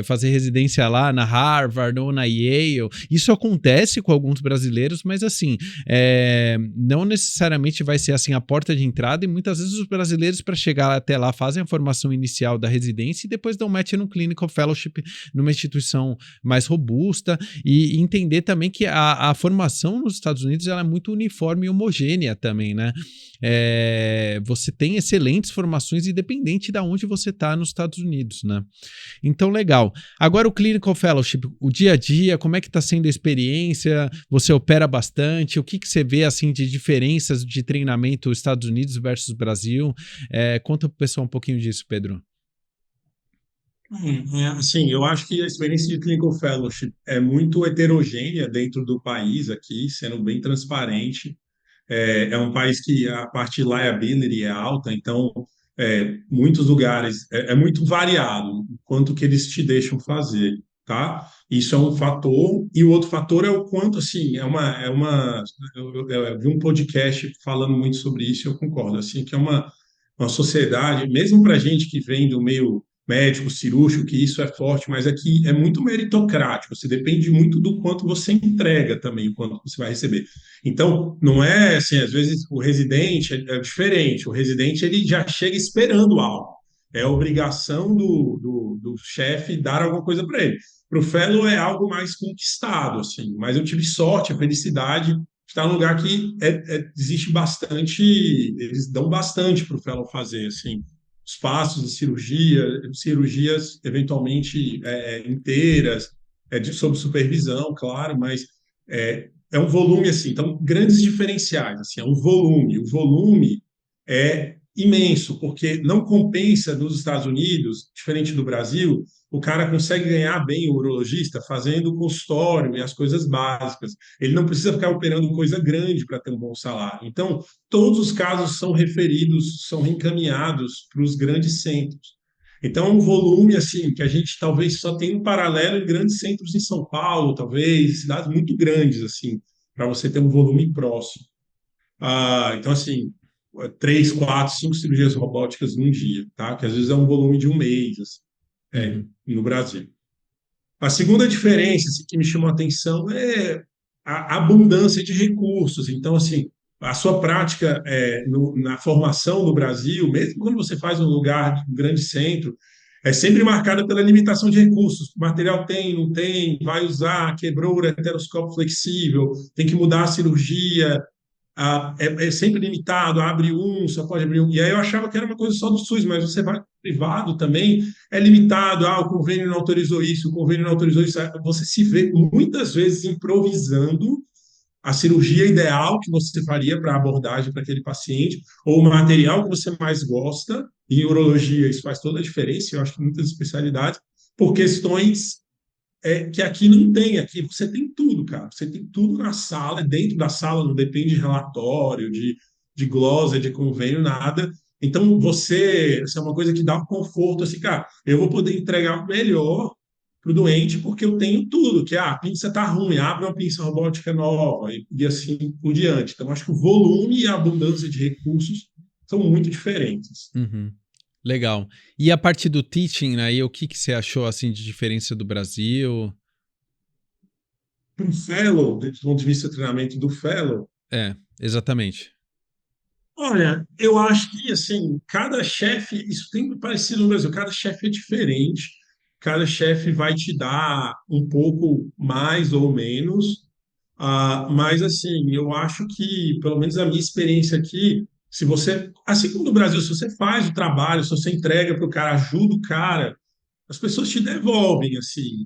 fazer residência lá na Harvard ou na Yale. Isso acontece com alguns brasileiros, mas assim, não necessariamente vai ser assim a porta de entrada, e muitas vezes os brasileiros, para chegar até lá, fazem a formação inicial da residência e depois dão match no clinical fellowship numa instituição mais robusta, e entender também que a formação nos Estados Unidos ela é muito uniforme e homogênea também, né? Você tem excelentes formações independente de onde você está nos Estados Unidos, né? Então, legal. Agora o Clinical Fellowship, o dia a dia, como é que está sendo a experiência? Você opera bastante? O que você vê assim de diferenças de treinamento Estados Unidos versus Brasil? Conta para o pessoal um pouquinho disso, Pedro. Assim, eu acho que a experiência de clinical fellowship é muito heterogênea dentro do país aqui, sendo bem transparente. É um país que a parte de liability é alta, então muitos lugares é muito variado o quanto que eles te deixam fazer, tá? Isso é um fator, e o outro fator é o quanto, assim, eu vi um podcast falando muito sobre isso e eu concordo, assim, que é uma sociedade, mesmo para gente que vem do meio médico, cirúrgico, que isso é forte, mas aqui é muito meritocrático, você depende muito do quanto você entrega também, o quanto você vai receber. Então, não é assim, às vezes o residente é diferente, o residente ele já chega esperando algo, é obrigação do chefe dar alguma coisa para ele. Para o fellow é algo mais conquistado, assim, mas eu tive sorte, a felicidade de estar num lugar que existe bastante, eles dão bastante para o fellow fazer, assim, os passos de cirurgia, cirurgias eventualmente inteiras, sob supervisão, claro, mas é um volume assim, então grandes diferenciais, assim, é um volume, o volume é imenso, porque não compensa nos Estados Unidos, diferente do Brasil, o cara consegue ganhar bem o urologista fazendo o consultório e as coisas básicas. Ele não precisa ficar operando coisa grande para ter um bom salário. Então, todos os casos são referidos, são reencaminhados para os grandes centros. Então, é um volume assim que a gente talvez só tem um paralelo em grandes centros em São Paulo, talvez, cidades muito grandes assim, para você ter um volume próximo. Então, assim, 3, 4, 5 cirurgias robóticas num dia, tá? Que às vezes é um volume de um mês, assim, Uhum. no Brasil. A segunda diferença assim, que me chamou a atenção é a abundância de recursos. Então, assim, a sua prática na formação no Brasil, mesmo quando você faz um lugar, um grande centro, é sempre marcada pela limitação de recursos. O material tem, não tem, vai usar, quebrou o heteroscópio flexível, tem que mudar a cirurgia, é sempre limitado, abre um, só pode abrir um. E aí eu achava que era uma coisa só do SUS, mas você vai privado também, é limitado, o convênio não autorizou isso, o convênio não autorizou isso. Você se vê muitas vezes improvisando a cirurgia ideal que você faria para a abordagem para aquele paciente, ou o material que você mais gosta, e em urologia isso faz toda a diferença, eu acho que muitas especialidades, por questões que aqui não tem. Aqui você tem tudo, cara. Você tem tudo na sala, dentro da sala, não depende de relatório, de glosa, de convênio, nada. Então, isso é uma coisa que dá um conforto, assim, cara, eu vou poder entregar o melhor para o doente porque eu tenho tudo, que a pinça está ruim, abre uma pinça robótica nova e assim por diante. Então, acho que o volume e a abundância de recursos são muito diferentes. Uhum. Legal. E a parte do teaching, aí, o que que você achou assim de diferença do Brasil? Para o fellow, do ponto de vista do treinamento do fellow, É, exatamente. olha, eu acho que assim, cada chefe, isso tem me parecido no Brasil, cada chefe é diferente, cada chefe vai te dar um pouco mais ou menos, mas assim, eu acho que, pelo menos a minha experiência aqui, se você, assim como no Brasil, se você faz o trabalho, se você entrega para o cara, ajuda o cara, as pessoas te devolvem, assim,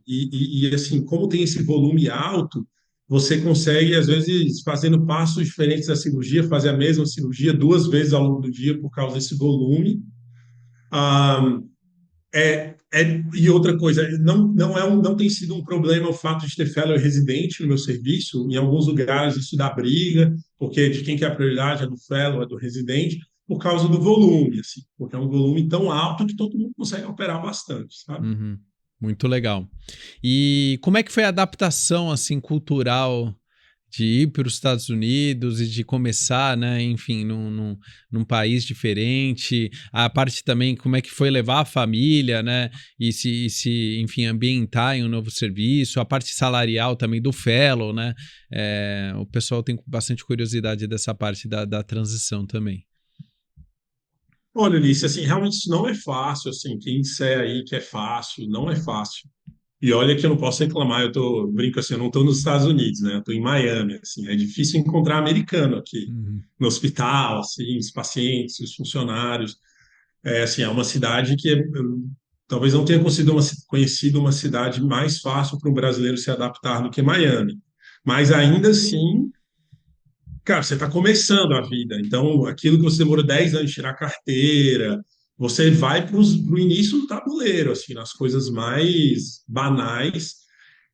assim, como tem esse volume alto, você consegue, às vezes, fazendo passos diferentes da cirurgia, fazer a mesma cirurgia 2 vezes ao longo do dia por causa desse volume. Ah, e outra coisa, não tem sido um problema o fato de ter fellow e residente no meu serviço. Em alguns lugares isso dá briga, porque de quem que é a prioridade é do fellow, é do residente, por causa do volume, assim, porque é um volume tão alto que todo mundo consegue operar bastante, sabe? Uhum. Muito legal. E como é que foi a adaptação assim cultural de ir para os Estados Unidos e de começar, né, enfim, num país diferente, a parte também como é que foi levar a família, né, enfim, ambientar em um novo serviço, a parte salarial também do fellow, né, o pessoal tem bastante curiosidade dessa parte da transição também. Olha, Ulisses, assim, realmente isso não é fácil, assim, quem disser aí que é fácil, não é fácil. E olha que eu não posso reclamar, brinco assim, eu não estou nos Estados Unidos, né? Eu estou em Miami, assim, é difícil encontrar americano aqui Uhum. no hospital, assim, os pacientes, os funcionários. Assim, é uma cidade que talvez não tenha conhecido uma cidade mais fácil para um brasileiro se adaptar do que Miami. Mas ainda assim, cara, você está começando a vida, então aquilo que você demorou 10 anos de tirar carteira, você vai para o início do tabuleiro, assim, nas coisas mais banais,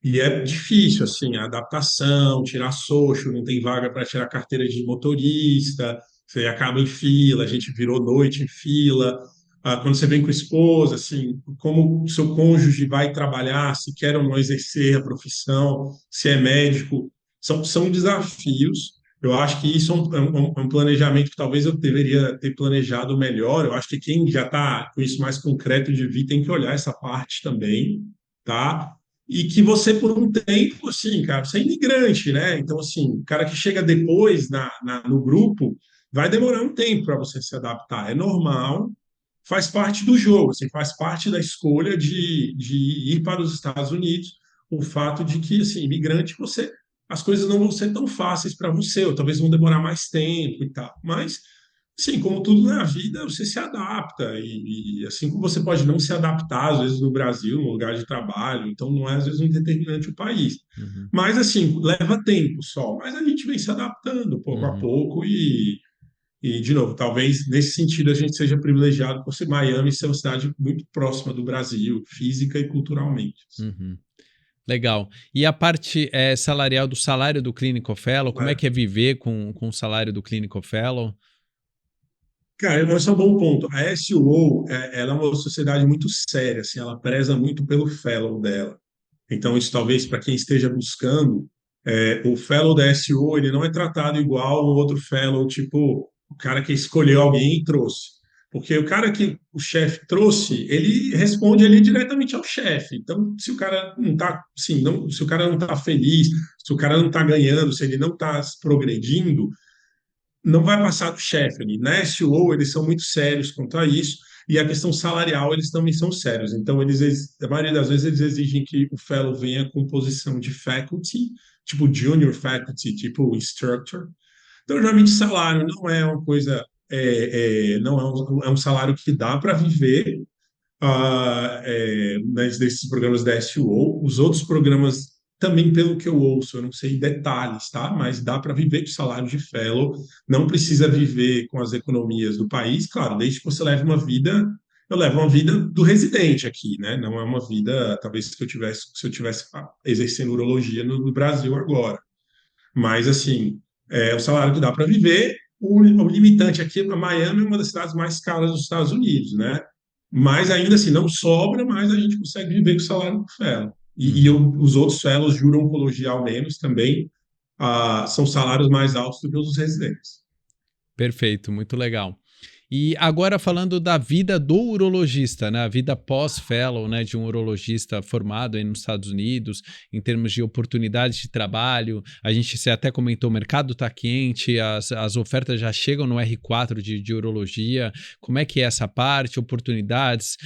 e é difícil, assim, a adaptação, tirar social, não tem vaga para tirar carteira de motorista, você acaba em fila, a gente virou noite em fila. Quando você vem com a esposa, assim, como o seu cônjuge vai trabalhar, se quer ou não exercer a profissão, se é médico, são desafios. Eu acho que isso é um planejamento que talvez eu deveria ter planejado melhor. Eu acho que quem já está com isso mais concreto de vir tem que olhar essa parte também, tá? E que você, por um tempo, assim, cara, você é imigrante, né? Então, assim, o cara que chega depois no grupo vai demorar um tempo para você se adaptar. É normal, faz parte do jogo, assim, faz parte da escolha de ir para os Estados Unidos, o fato de que, assim, imigrante, as coisas não vão ser tão fáceis para você, ou talvez vão demorar mais tempo e tal. Mas, sim, como tudo na vida, você se adapta. E assim como você pode não se adaptar, às vezes, no Brasil, no lugar de trabalho, então não é, às vezes, um determinante o país. Uhum, Mas, assim, leva tempo só. Mas a gente vem se adaptando pouco a uhum, pouco e, de novo, talvez nesse sentido a gente seja privilegiado por ser Miami ser uma cidade muito próxima do Brasil, física e culturalmente. uhum. Legal. E a parte salarial do salário do Clinical Fellow, como é É. que é viver com o salário do Clinical Fellow? Cara, esse é um bom ponto. A SUO, ela é uma sociedade muito séria, assim, ela preza muito pelo fellow dela. Então, isso talvez para quem esteja buscando, o fellow da SEO, ele não é tratado igual o outro fellow, tipo, o cara que escolheu alguém e trouxe. Porque o cara que o chefe trouxe, ele responde ali diretamente ao chefe. Então, se o cara não está, assim, não, se o cara não está feliz, se o cara não está ganhando, se ele não está progredindo, não vai passar do chefe ali. Na SEO, eles são muito sérios quanto a isso, e a questão salarial, eles também são sérios. Então, a maioria das vezes, eles exigem que o fellow venha com posição de faculty, tipo junior faculty, tipo instructor. Então, geralmente, salário não é uma coisa, não é um salário que dá para viver, desses programas da SEO. Os outros programas, também pelo que eu ouço, eu não sei detalhes, tá? Mas dá para viver com salário de fellow, não precisa viver com as economias do país, claro, desde que você leve uma vida. Eu levo uma vida do residente aqui, né? Não é uma vida, talvez, se eu tivesse exercendo urologia no Brasil agora. Mas, assim, é o salário que dá para viver. O limitante aqui, a Miami é uma das cidades mais caras dos Estados Unidos, né? Mas ainda assim, não sobra, mas a gente consegue viver com o salário do fellow. Uhum. Os outros fellows de oncologia, ao menos, também são salários mais altos do que os dos residentes. Perfeito, muito legal. E agora falando da vida do urologista, né? A vida pós-fellow, né? De um urologista formado aí nos Estados Unidos, em termos de oportunidades de trabalho. Você até comentou, o mercado está quente, as ofertas já chegam no R4 de urologia. Como é que é essa parte? Oportunidades,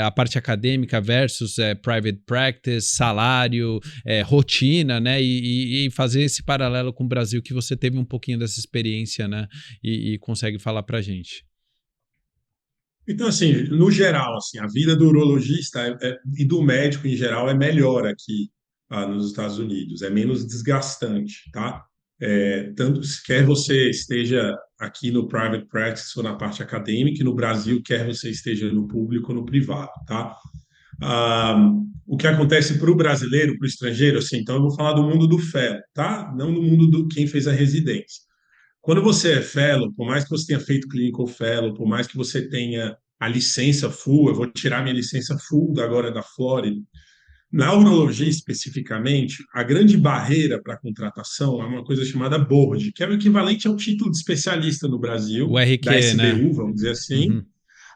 a parte acadêmica versus private practice, salário, rotina, né? E fazer esse paralelo com o Brasil, que você teve um pouquinho dessa experiência, né? E consegue falar pra gente. Então, assim, no geral, assim, a vida do urologista e do médico em geral é melhor aqui nos Estados Unidos, é menos desgastante, tá? Tanto quer você esteja aqui no private practice ou na parte acadêmica, e no Brasil, quer você esteja no público ou no privado, tá? Ah, o que acontece para o brasileiro, para o estrangeiro, assim, então eu vou falar do mundo do fellow, tá? Não do mundo do quem fez a residência. Quando você é fellow, por mais que você tenha feito clinical fellow, por mais que você tenha a licença full, eu vou tirar minha licença full agora da Flórida. Na urologia especificamente, a grande barreira para a contratação é uma coisa chamada board, que é o equivalente ao título de especialista no Brasil, O da RQ, né? SBU, vamos dizer assim. Uhum.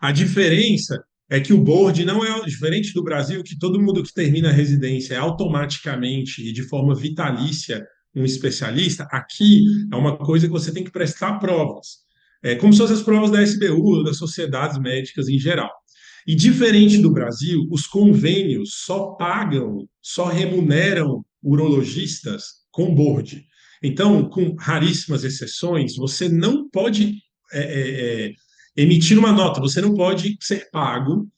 A diferença é que o board não é diferente do Brasil, que todo mundo que termina a residência é automaticamente e de forma vitalícia um especialista. Aqui é uma coisa que você tem que prestar provas, como se fossem as provas da SBU, das sociedades médicas em geral. E diferente do Brasil, os convênios só pagam, só remuneram urologistas com board. Então, com raríssimas exceções, você não pode é, é, emitir uma nota, você não pode ser pago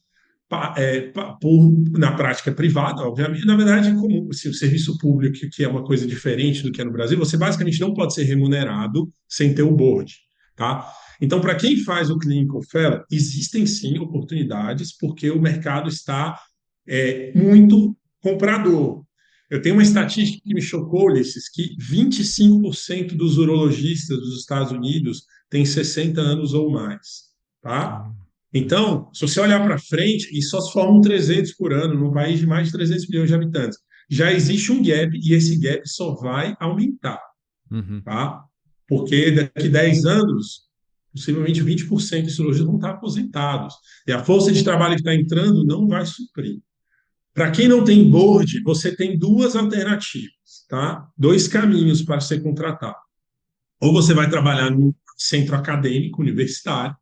na prática privada, obviamente. Na verdade, como se o serviço público, que é uma coisa diferente do que é no Brasil, você basicamente não pode ser remunerado sem ter o board, tá? Então, para quem faz o Clinical Fellow, existem sim oportunidades, porque o mercado está muito comprador. Eu tenho uma estatística que me chocou, Ulisses, que 25% dos urologistas dos Estados Unidos têm 60 anos ou mais, tá? Então, se você olhar para frente, e só se formam 300 por ano, num país de mais de 300 milhões de habitantes, já existe um gap e esse gap só vai aumentar, Uhum. tá? porque daqui a 10 anos, possivelmente 20% dos cirurgiões vão estar aposentados. E a força de trabalho que está entrando não vai suprir. Para quem não tem board, você tem duas alternativas, tá? Dois caminhos para ser contratado. Ou você vai trabalhar no centro acadêmico, universitário,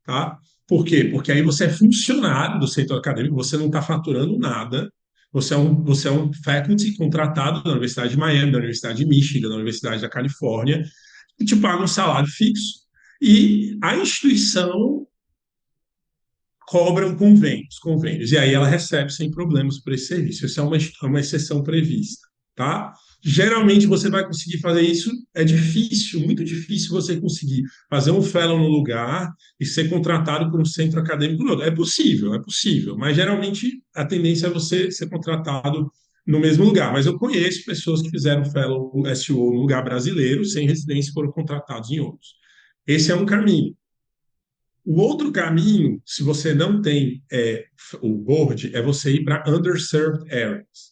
tá? Por quê? Porque aí você é funcionário do centro acadêmico, você não está faturando nada, você é um faculty contratado da Universidade de Miami, da Universidade de Michigan, da Universidade da Califórnia, que te paga um salário fixo. E a instituição cobra convênios, e aí ela recebe sem problemas por esse serviço. Essa é uma exceção prevista, tá? Geralmente você vai conseguir fazer isso, é difícil, muito difícil você conseguir fazer um fellow no lugar e ser contratado por um centro acadêmico no lugar. É possível, mas geralmente a tendência é você ser contratado no mesmo lugar. Mas eu conheço pessoas que fizeram fellow SEO no lugar brasileiro, sem residência, e foram contratados em outros. Esse é um caminho. O outro caminho, se você não tem o board, é você ir para underserved areas.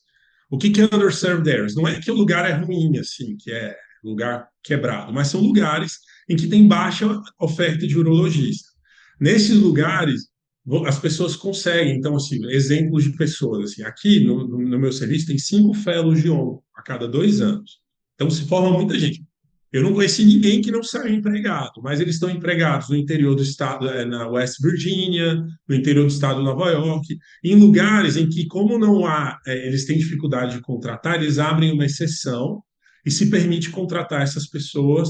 O que é underserved areas? Não é que o lugar é ruim, assim, que é lugar quebrado, mas são lugares em que tem baixa oferta de urologista. Nesses lugares, as pessoas conseguem, então, assim, exemplos de pessoas, assim, aqui no meu serviço tem 5 fellows de onco a cada 2 anos. Então, se forma muita gente. Eu não conheci ninguém que não saiu empregado, mas eles estão empregados no interior do estado, na West Virginia, no interior do estado de Nova York, em lugares em que, como não há, eles têm dificuldade de contratar, eles abrem uma exceção e se permite contratar essas pessoas.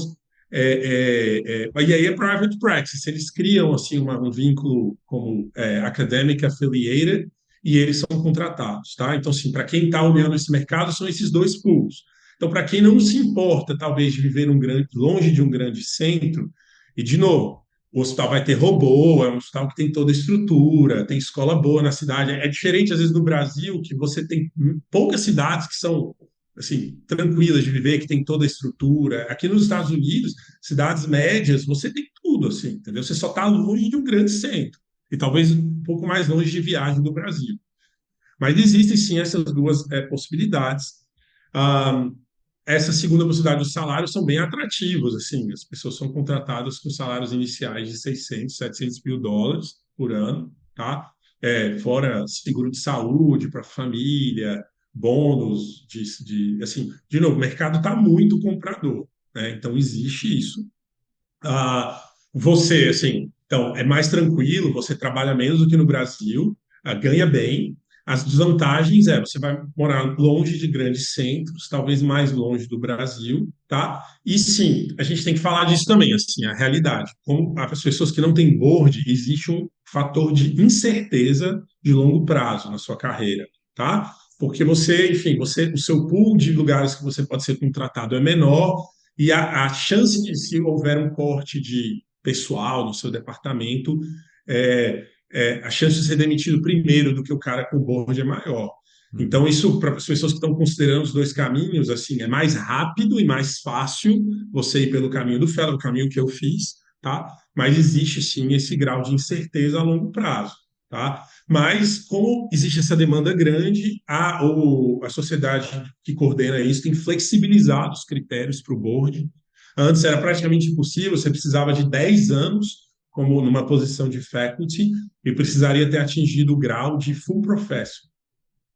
E aí é private practice, eles criam assim um vínculo como academic affiliated e eles são contratados, tá? Então, assim, para quem está olhando esse mercado, são esses dois pools. Então, para quem não se importa, talvez, de viver longe de um grande centro, e, de novo, o hospital vai ter robô, é um hospital que tem toda a estrutura, tem escola boa na cidade. É diferente, às vezes, do Brasil, que você tem poucas cidades que são assim, tranquilas de viver, que tem toda a estrutura. Aqui nos Estados Unidos, cidades médias, você tem tudo, assim, entendeu? Você só está longe de um grande centro, e talvez um pouco mais longe de viagem do Brasil. Mas existem, sim, essas duas possibilidades. Ah, essa segunda possibilidade dos salários são bem atrativos, assim, as pessoas são contratadas com salários iniciais de 600, 700 mil dólares por ano, tá? Fora seguro de saúde para a família, bônus assim, de novo, o mercado está muito comprador, né? Então existe isso. Você, assim, então, é mais tranquilo, você trabalha menos do que no Brasil, ganha bem. As desvantagens você vai morar longe de grandes centros, talvez mais longe do Brasil, tá? E sim, a gente tem que falar disso também, assim, a realidade. Como as pessoas que não têm board, existe um fator de incerteza de longo prazo na sua carreira, tá? Porque você, enfim, o seu pool de lugares que você pode ser contratado é menor, e a chance de, se houver um corte de pessoal no seu departamento, a chance de ser demitido primeiro do que o cara com board é maior. Então, isso, para as pessoas que estão considerando os dois caminhos, assim, é mais rápido e mais fácil você ir pelo caminho do fellow, o caminho que eu fiz, tá? Mas existe, sim, esse grau de incerteza a longo prazo, tá? Mas, como existe essa demanda grande, a sociedade que coordena isso tem flexibilizado os critérios para o board. Antes era praticamente impossível, você precisava de 10 anos como numa posição de faculty e precisaria ter atingido o grau de full professor.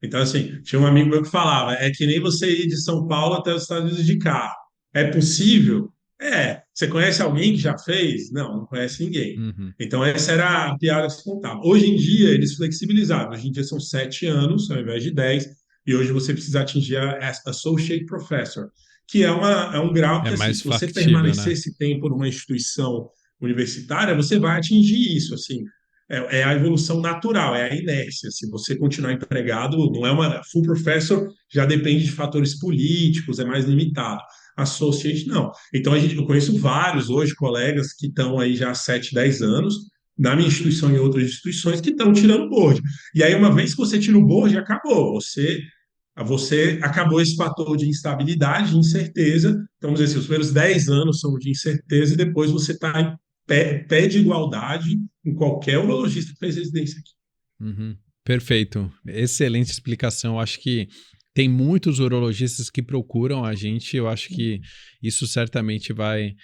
Então, assim, tinha um amigo meu que falava, é que nem você ir de São Paulo até os Estados Unidos de carro. É possível? É. Você conhece alguém que já fez? Não, não conhece ninguém. Uhum. Então, essa era a piada que se contava. Hoje em dia, eles flexibilizaram. Hoje em dia são 7 anos, ao invés de 10, e hoje você precisa atingir a Associate Professor, que é um grau É que, assim, mais se você factível, permanecer né? esse tempo numa instituição universitária, você vai atingir isso, assim. É a evolução natural, é a inércia. Se você continuar empregado, não é uma full professor, já depende de fatores políticos, é mais limitado. Associate, não. Então, eu conheço vários hoje colegas que estão aí já há 7, 10 anos, na minha instituição e em outras instituições, que estão tirando o board. E aí, uma vez que você tira o board, acabou. Você acabou esse fator de instabilidade, de incerteza. Então, vamos dizer assim, os primeiros 10 anos são de incerteza e depois você está em pé de igualdade em qualquer urologista que fez residência aqui. Uhum. Perfeito. Excelente explicação. Eu acho que tem muitos urologistas que procuram a gente. Eu acho que isso certamente vai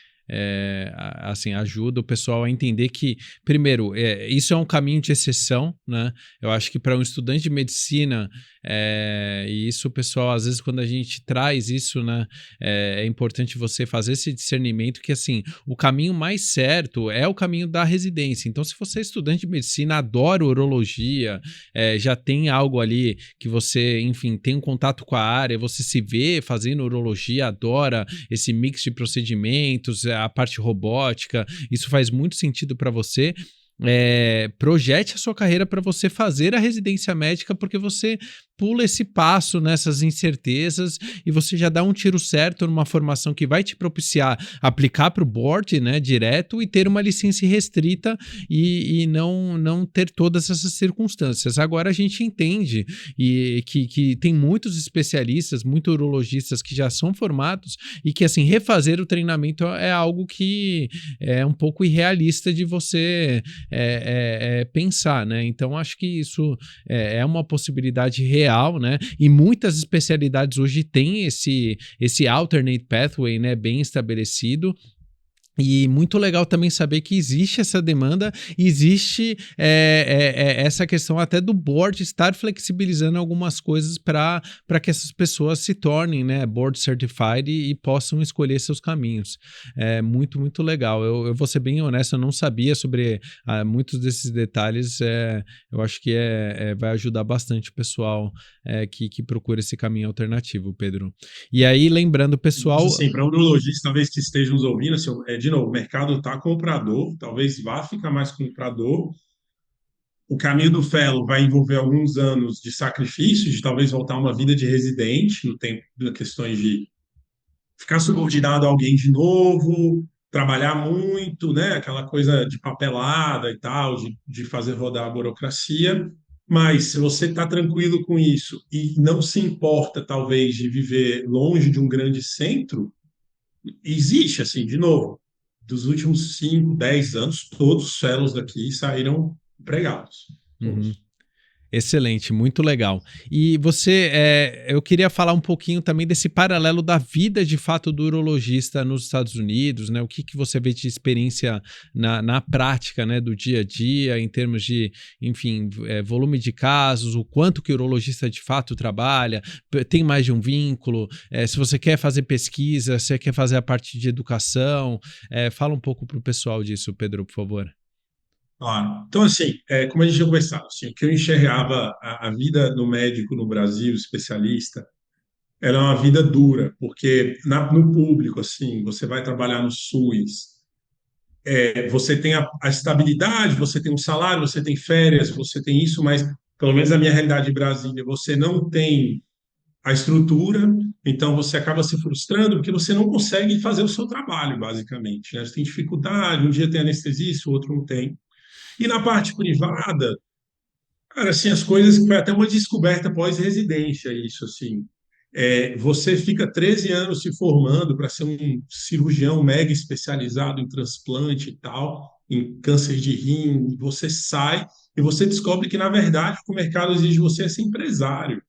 assim, ajuda o pessoal a entender que, primeiro, isso é um caminho de exceção, né? Eu acho que para um estudante de medicina, e isso, pessoal, às vezes quando a gente traz isso, né, é importante você fazer esse discernimento que, assim, o caminho mais certo é o caminho da residência. Então, se você é estudante de medicina, adora urologia, já tem algo ali que você, enfim, tem um contato com a área, você se vê fazendo urologia, adora esse mix de procedimentos, a parte robótica, isso faz muito sentido para você. Projete a sua carreira para você fazer a residência médica, porque você pula esse passo nessas incertezas e você já dá um tiro certo numa formação que vai te propiciar aplicar para o board, né, direto, e ter uma licença restrita e não ter todas essas circunstâncias. Agora a gente entende que tem muitos especialistas, muitos urologistas que já são formados e que, assim, refazer o treinamento é algo que é um pouco irrealista de você pensar, né? Então acho que isso é uma possibilidade real, né? E muitas especialidades hoje têm esse alternate pathway, né, bem estabelecido. E muito legal também saber que existe essa demanda, existe essa questão até do board estar flexibilizando algumas coisas para que essas pessoas se tornem, né, board certified e possam escolher seus caminhos. É muito, muito legal. Eu vou ser bem honesto, eu não sabia sobre muitos desses detalhes. Eu acho que vai ajudar bastante o pessoal que procura esse caminho alternativo, Pedro. E aí, lembrando, pessoal... Assim, para um urologista, talvez que esteja nos ouvindo, assim, de novo, o mercado está comprador, talvez vá ficar mais comprador. O caminho do fellow vai envolver alguns anos de sacrifício, de talvez voltar a uma vida de residente, no tempo de questões de ficar subordinado a alguém de novo, trabalhar muito, né? Aquela coisa de papelada e tal, de fazer rodar a burocracia. Mas se você está tranquilo com isso e não se importa, talvez, de viver longe de um grande centro, existe, assim, de novo, dos últimos 5, 10 anos, todos os fellows daqui saíram empregados. Uhum. Todos. Excelente, muito legal. E eu queria falar um pouquinho também desse paralelo da vida de fato do urologista nos Estados Unidos, né? O que você vê de experiência na prática, né, do dia a dia, em termos de, enfim, volume de casos, o quanto que o urologista de fato trabalha, tem mais de um vínculo, se você quer fazer pesquisa, se você quer fazer a parte de educação, fala um pouco para o pessoal disso, Pedro, por favor. Claro. Então, assim, como a gente já conversado, assim, o que eu enxergava a vida do médico no Brasil, especialista, era uma vida dura, porque no público, assim, você vai trabalhar no SUS, você tem a estabilidade, você tem um salário, você tem férias, você tem isso, mas, pelo menos na minha realidade de Brasília, você não tem a estrutura, então você acaba se frustrando porque você não consegue fazer o seu trabalho, basicamente, né? Você tem dificuldade, um dia tem anestesista, o outro não tem. E na parte privada, cara, assim, as coisas, foi até uma descoberta pós-residência, isso, assim. Você fica 13 anos se formando para ser um cirurgião mega especializado em transplante e tal, em câncer de rim, você sai e você descobre que, na verdade, o que o mercado exige de você é ser empresário.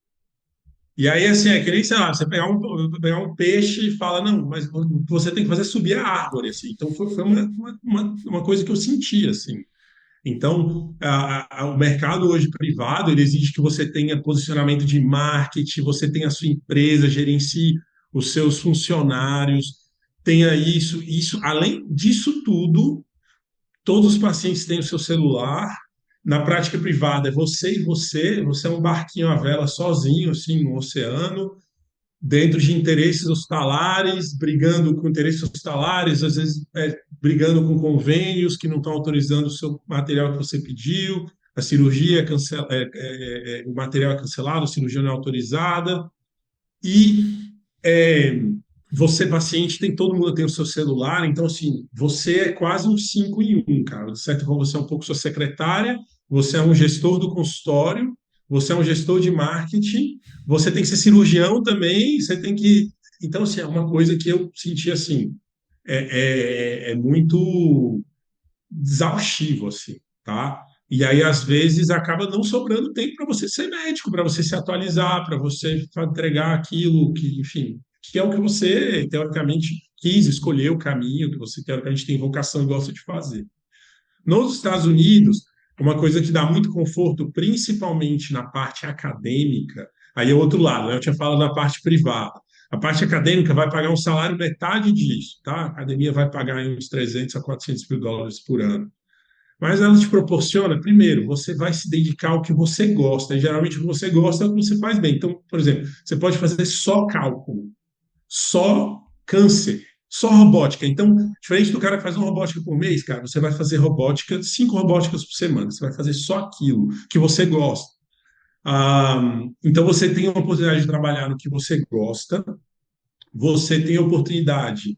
E aí, assim, é que nem, sei lá, você pegar um peixe e fala, não, mas você tem que fazer subir a árvore, assim. Então, foi uma coisa que eu senti, assim. Então, o mercado hoje privado, ele exige que você tenha posicionamento de marketing, você tenha a sua empresa, gerencie os seus funcionários, tenha isso. Além disso tudo, todos os pacientes têm o seu celular. Na prática privada, é você e você é um barquinho à vela sozinho, assim, no oceano, dentro de interesses hospitalares, brigando com interesses hospitalares, às vezes brigando com convênios que não estão autorizando o seu material que você pediu, a cirurgia o material é cancelado, a cirurgia não é autorizada, e é, você, paciente, todo mundo tem o seu celular, então, assim, você é quase um 5 em um, cara. De certa forma, você é um pouco sua secretária, você é um gestor do consultório, você é um gestor de marketing, você tem que ser cirurgião também, você tem que... Então, assim, é uma coisa que eu senti, assim, é muito exaustivo, assim, tá? E aí, às vezes, acaba não sobrando tempo para você ser médico, para você se atualizar, para você entregar aquilo que, enfim, que é o que você, teoricamente, quis escolher o caminho que você teoricamente tem vocação e gosta de fazer. Nos Estados Unidos, uma coisa que dá muito conforto, principalmente na parte acadêmica, aí é o outro lado, né? Eu tinha falado na parte privada. A parte acadêmica vai pagar um salário metade disso, tá? A academia vai pagar uns 300 a 400 mil dólares por ano. Mas ela te proporciona, primeiro, você vai se dedicar ao que você gosta. E geralmente o que você gosta é o que você faz bem. Então, por exemplo, você pode fazer só cálculo, só câncer, só robótica. Então, diferente do cara que faz uma robótica por mês, cara, você vai fazer robótica, 5 robóticas por semana. Você vai fazer só aquilo que você gosta. Então, você tem a oportunidade de trabalhar no que você gosta, você tem a oportunidade.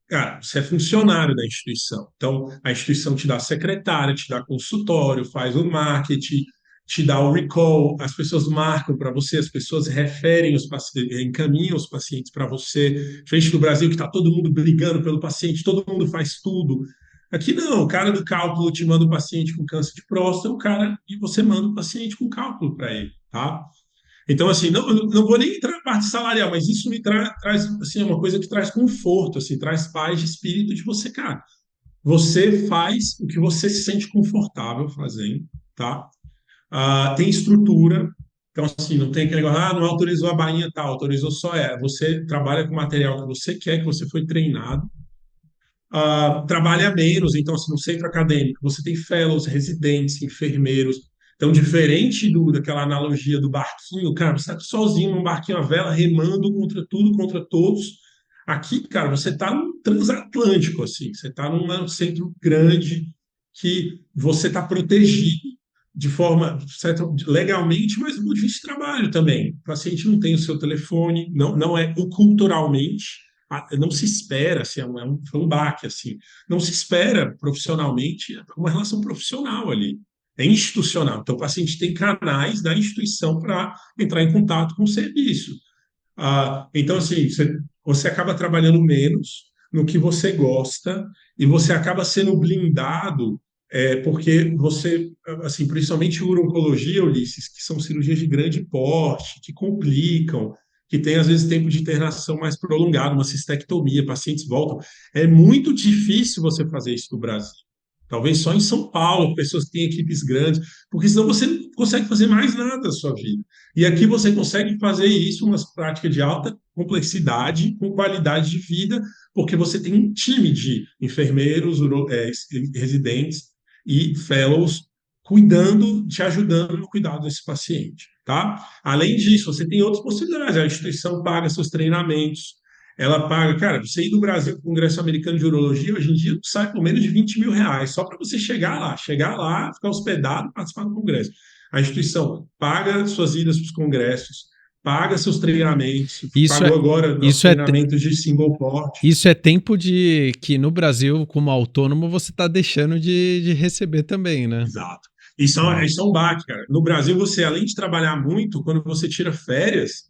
Cara, você é funcionário da instituição. Então, a instituição te dá secretária, te dá consultório, faz o marketing, te dá o recall, as pessoas marcam para você, as pessoas referem os pacientes, encaminham os pacientes para você. Frente do Brasil, que está todo mundo brigando pelo paciente, todo mundo faz tudo. Aqui não, o cara do cálculo te manda o paciente com câncer de próstata, o cara, e você manda o paciente com cálculo para ele, tá? Então, assim, não vou nem entrar na parte salarial, mas isso me traz, assim, uma coisa que traz conforto, assim, traz paz de espírito de você, cara. Você faz o que você se sente confortável fazendo, tá? Tem estrutura, então, assim, não tem aquele negócio, não autorizou a bainha tal, autorizou só você trabalha com o material que você quer, que você foi treinado, trabalha menos, então, assim, no centro acadêmico, você tem fellows, residentes, enfermeiros. Então, diferente daquela analogia do barquinho, cara, você está sozinho num barquinho à vela, remando contra tudo, contra todos. Aqui, cara, você está num transatlântico, assim, você está num centro grande que você está protegido de forma legalmente, mas do ponto de vista de trabalho também. O paciente não tem o seu telefone, não é culturalmente, não se espera, assim, foi um baque, assim, não se espera profissionalmente uma relação profissional ali, é institucional. Então, o paciente tem canais da instituição para entrar em contato com o serviço. Então, assim, você acaba trabalhando menos no que você gosta e você acaba sendo blindado, porque você, assim, principalmente uro-oncologia, Ulisses, que são cirurgias de grande porte, que complicam, que tem, às vezes, tempo de internação mais prolongado, uma cistectomia, pacientes voltam. É muito difícil você fazer isso no Brasil. Talvez só em São Paulo, pessoas que têm equipes grandes, porque senão você não consegue fazer mais nada da sua vida. E aqui você consegue fazer isso, uma prática de alta complexidade, com qualidade de vida, porque você tem um time de enfermeiros, residentes e fellows cuidando, te ajudando no cuidado desse paciente, tá? Além disso, você tem outras possibilidades. A instituição paga seus treinamentos, ela paga, cara, você ir do Brasil para o Congresso Americano de Urologia, hoje em dia sai por menos de 20 mil reais, só para você chegar lá, ficar hospedado, participar do Congresso. A instituição paga suas idas para os congressos, paga seus treinamentos, Isso pagou é, agora nossos isso é, treinamentos de single port. isso é tempo de que no Brasil, como autônomo, você está deixando de receber também, né? Exato. Isso é um baque, cara. No Brasil, você, além de trabalhar muito, quando você tira férias,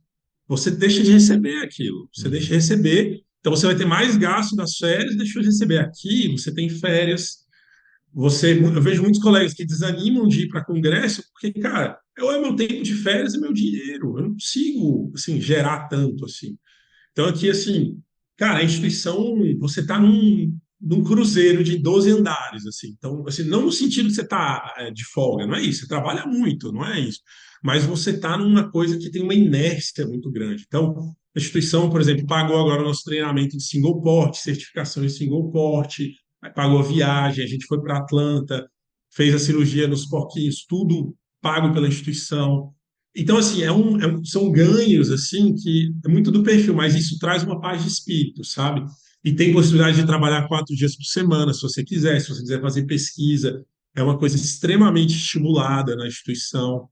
você deixa de receber aquilo. Você deixa de receber. Então, você vai ter mais gasto das férias, deixa de receber. Aqui, você tem férias. Eu vejo muitos colegas que desanimam de ir para congresso, porque, cara, é meu tempo de férias, é meu dinheiro. Eu não consigo, assim, gerar tanto, assim. Então, aqui, assim, cara, a instituição, você está num cruzeiro de 12 andares, assim. Então, assim, não no sentido que você está de folga, não é isso. Você trabalha muito, não é isso. Mas você está numa coisa que tem uma inércia muito grande. Então, a instituição, por exemplo, pagou agora o nosso treinamento de single port, certificação em single port, pagou a viagem, a gente foi para Atlanta, fez a cirurgia nos porquinhos, tudo pago pela instituição. Então, assim, são ganhos, assim, que é muito do perfil, mas isso traz uma paz de espírito, sabe? E tem possibilidade de trabalhar 4 dias por semana, se você quiser fazer pesquisa, é uma coisa extremamente estimulada na instituição.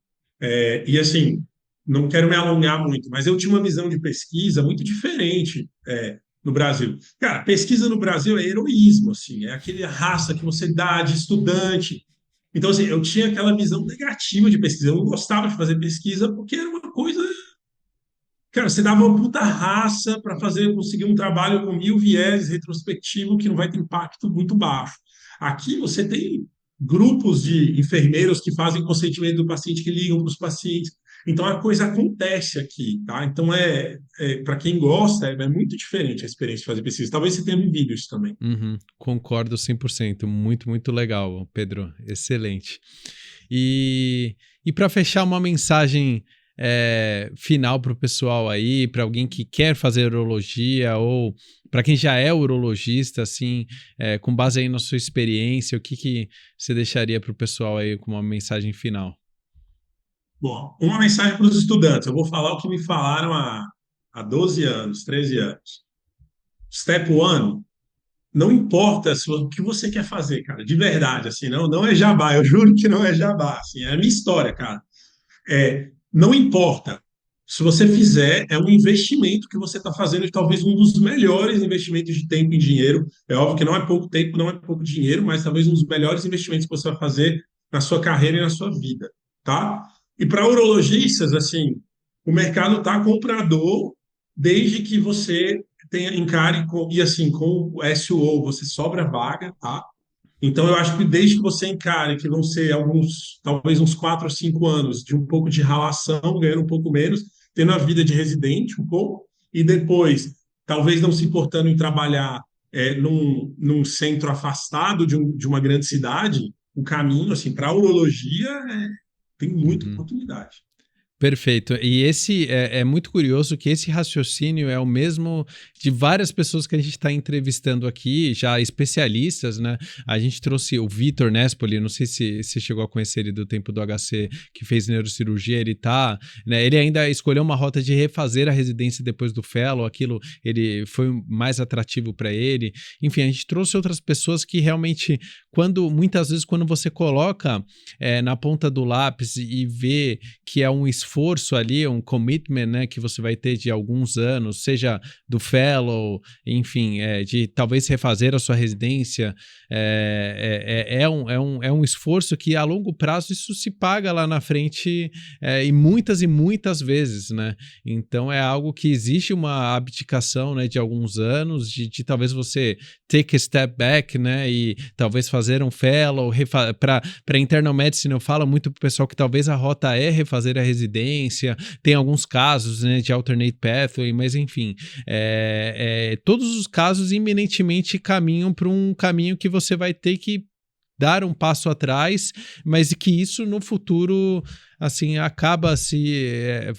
E, assim, não quero me alongar muito, mas eu tinha uma visão de pesquisa muito diferente, no Brasil. Cara, pesquisa no Brasil é heroísmo, assim, é aquele raça que você dá de estudante, então, assim, eu tinha aquela visão negativa de pesquisa. Eu não gostava de fazer pesquisa porque era uma coisa. Cara, você dava uma puta raça para conseguir um trabalho com 1.000 viés retrospectivo que não vai ter impacto muito baixo. Aqui você tem grupos de enfermeiros que fazem consentimento do paciente, que ligam para os pacientes. Então a coisa acontece aqui, tá? Então para quem gosta, é muito diferente a experiência de fazer pesquisa. Talvez você tenha vivido isso também. Uhum, concordo 100%. Muito, muito legal, Pedro. Excelente. E para fechar uma mensagem final para o pessoal aí, para alguém que quer fazer urologia ou para quem já é urologista, assim, com base aí na sua experiência, o que você deixaria para o pessoal aí com uma mensagem final? Bom, uma mensagem para os estudantes. Eu vou falar o que me falaram há 12 anos, 13 anos. Step one, não importa o que você quer fazer, cara, de verdade, assim, não é jabá, eu juro que não é jabá, assim, é a minha história, cara. Não importa. Se você fizer, é um investimento que você está fazendo, e talvez um dos melhores investimentos de tempo e dinheiro. É óbvio que não é pouco tempo, não é pouco dinheiro, mas talvez um dos melhores investimentos que você vai fazer na sua carreira e na sua vida, tá? E para urologistas, assim, o mercado está comprador desde que você tenha encare e assim com o SUO você sobra vaga, tá? Então, eu acho que desde que você encare que vão ser alguns, talvez uns 4 ou 5 anos de um pouco de ralação, ganhando um pouco menos, tendo a vida de residente um pouco, e depois, talvez não se importando em trabalhar num centro afastado de uma grande cidade, o caminho, assim, para a urologia tem muita Uhum. oportunidade. Perfeito. E esse é muito curioso que esse raciocínio é o mesmo de várias pessoas que a gente está entrevistando aqui, já especialistas, né? A gente trouxe o Vitor Nespoli, não sei se você chegou a conhecer ele do tempo do HC, que fez neurocirurgia, ele tá, né? Ele ainda escolheu uma rota de refazer a residência depois do fellow, aquilo ele foi mais atrativo para ele. Enfim, a gente trouxe outras pessoas que realmente, muitas vezes, quando você coloca na ponta do lápis e vê que é um esforço ali, um commitment, né, que você vai ter de alguns anos, seja do fellow, enfim, de talvez refazer a sua residência, é um esforço que a longo prazo isso se paga lá na frente e muitas vezes, né? Então é algo que existe uma abdicação, né, de alguns anos, de talvez você take a step back, né, e talvez fazer um fellow, para internal medicine eu falo muito pro pessoal que talvez a rota é refazer a residência, tem alguns casos, né, de alternate pathway, mas enfim, todos os casos iminentemente caminham para um caminho que você vai ter que dar um passo atrás, mas que isso no futuro assim acaba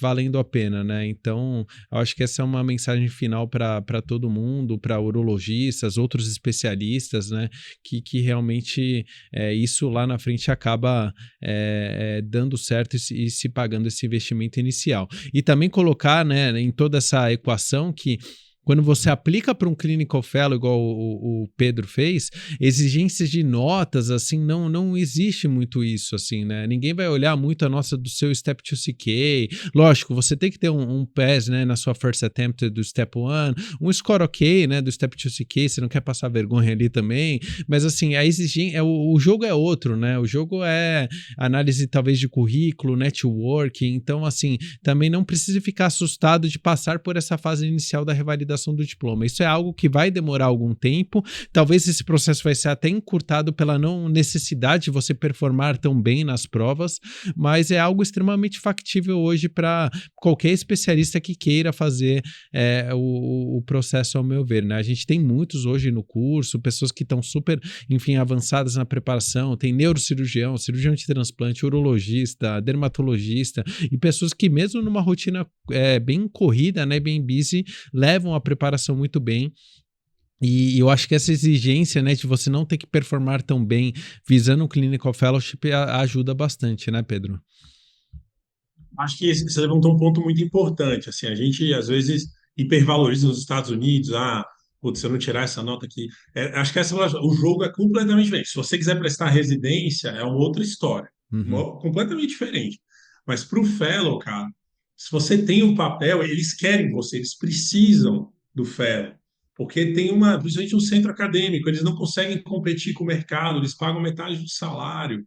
valendo a pena, né? Então, eu acho que essa é uma mensagem final para todo mundo, para urologistas, outros especialistas, né? Que realmente isso lá na frente acaba dando certo e se pagando esse investimento inicial. E também colocar, né, em toda essa equação que quando você aplica para um clinical fellow, igual o Pedro fez, exigências de notas, assim, não existe muito isso, assim, né? Ninguém vai olhar muito a nota do seu Step 2CK. Lógico, você tem que ter um PAS, né, na sua first attempt do Step 1, um score ok, né, do Step 2CK, você não quer passar vergonha ali também, mas assim, a exigência, o jogo é outro, né? O jogo é análise talvez de currículo, networking, então assim, também não precisa ficar assustado de passar por essa fase inicial da revalidação do diploma. Isso é algo que vai demorar algum tempo, talvez esse processo vai ser até encurtado pela não necessidade de você performar tão bem nas provas, mas é algo extremamente factível hoje para qualquer especialista que queira fazer o processo, ao meu ver, né? A gente tem muitos hoje no curso, pessoas que estão super, enfim, avançadas na preparação, tem neurocirurgião, cirurgião de transplante, urologista, dermatologista e pessoas que mesmo numa rotina bem corrida, né, bem busy, levam a preparação muito bem. E eu acho que essa exigência, né, de você não ter que performar tão bem visando um clinical fellowship ajuda bastante, né, Pedro? Acho que você levantou um ponto muito importante. Assim, a gente às vezes hipervaloriza nos Estados Unidos. Putz, se eu não tirar essa nota aqui. Acho que o jogo é completamente diferente. Se você quiser prestar residência, é uma outra história, Uhum. completamente diferente. Mas para o fellow, cara, se você tem um papel, eles querem você, eles precisam do fellow. Porque tem principalmente um centro acadêmico, eles não conseguem competir com o mercado, eles pagam metade do salário.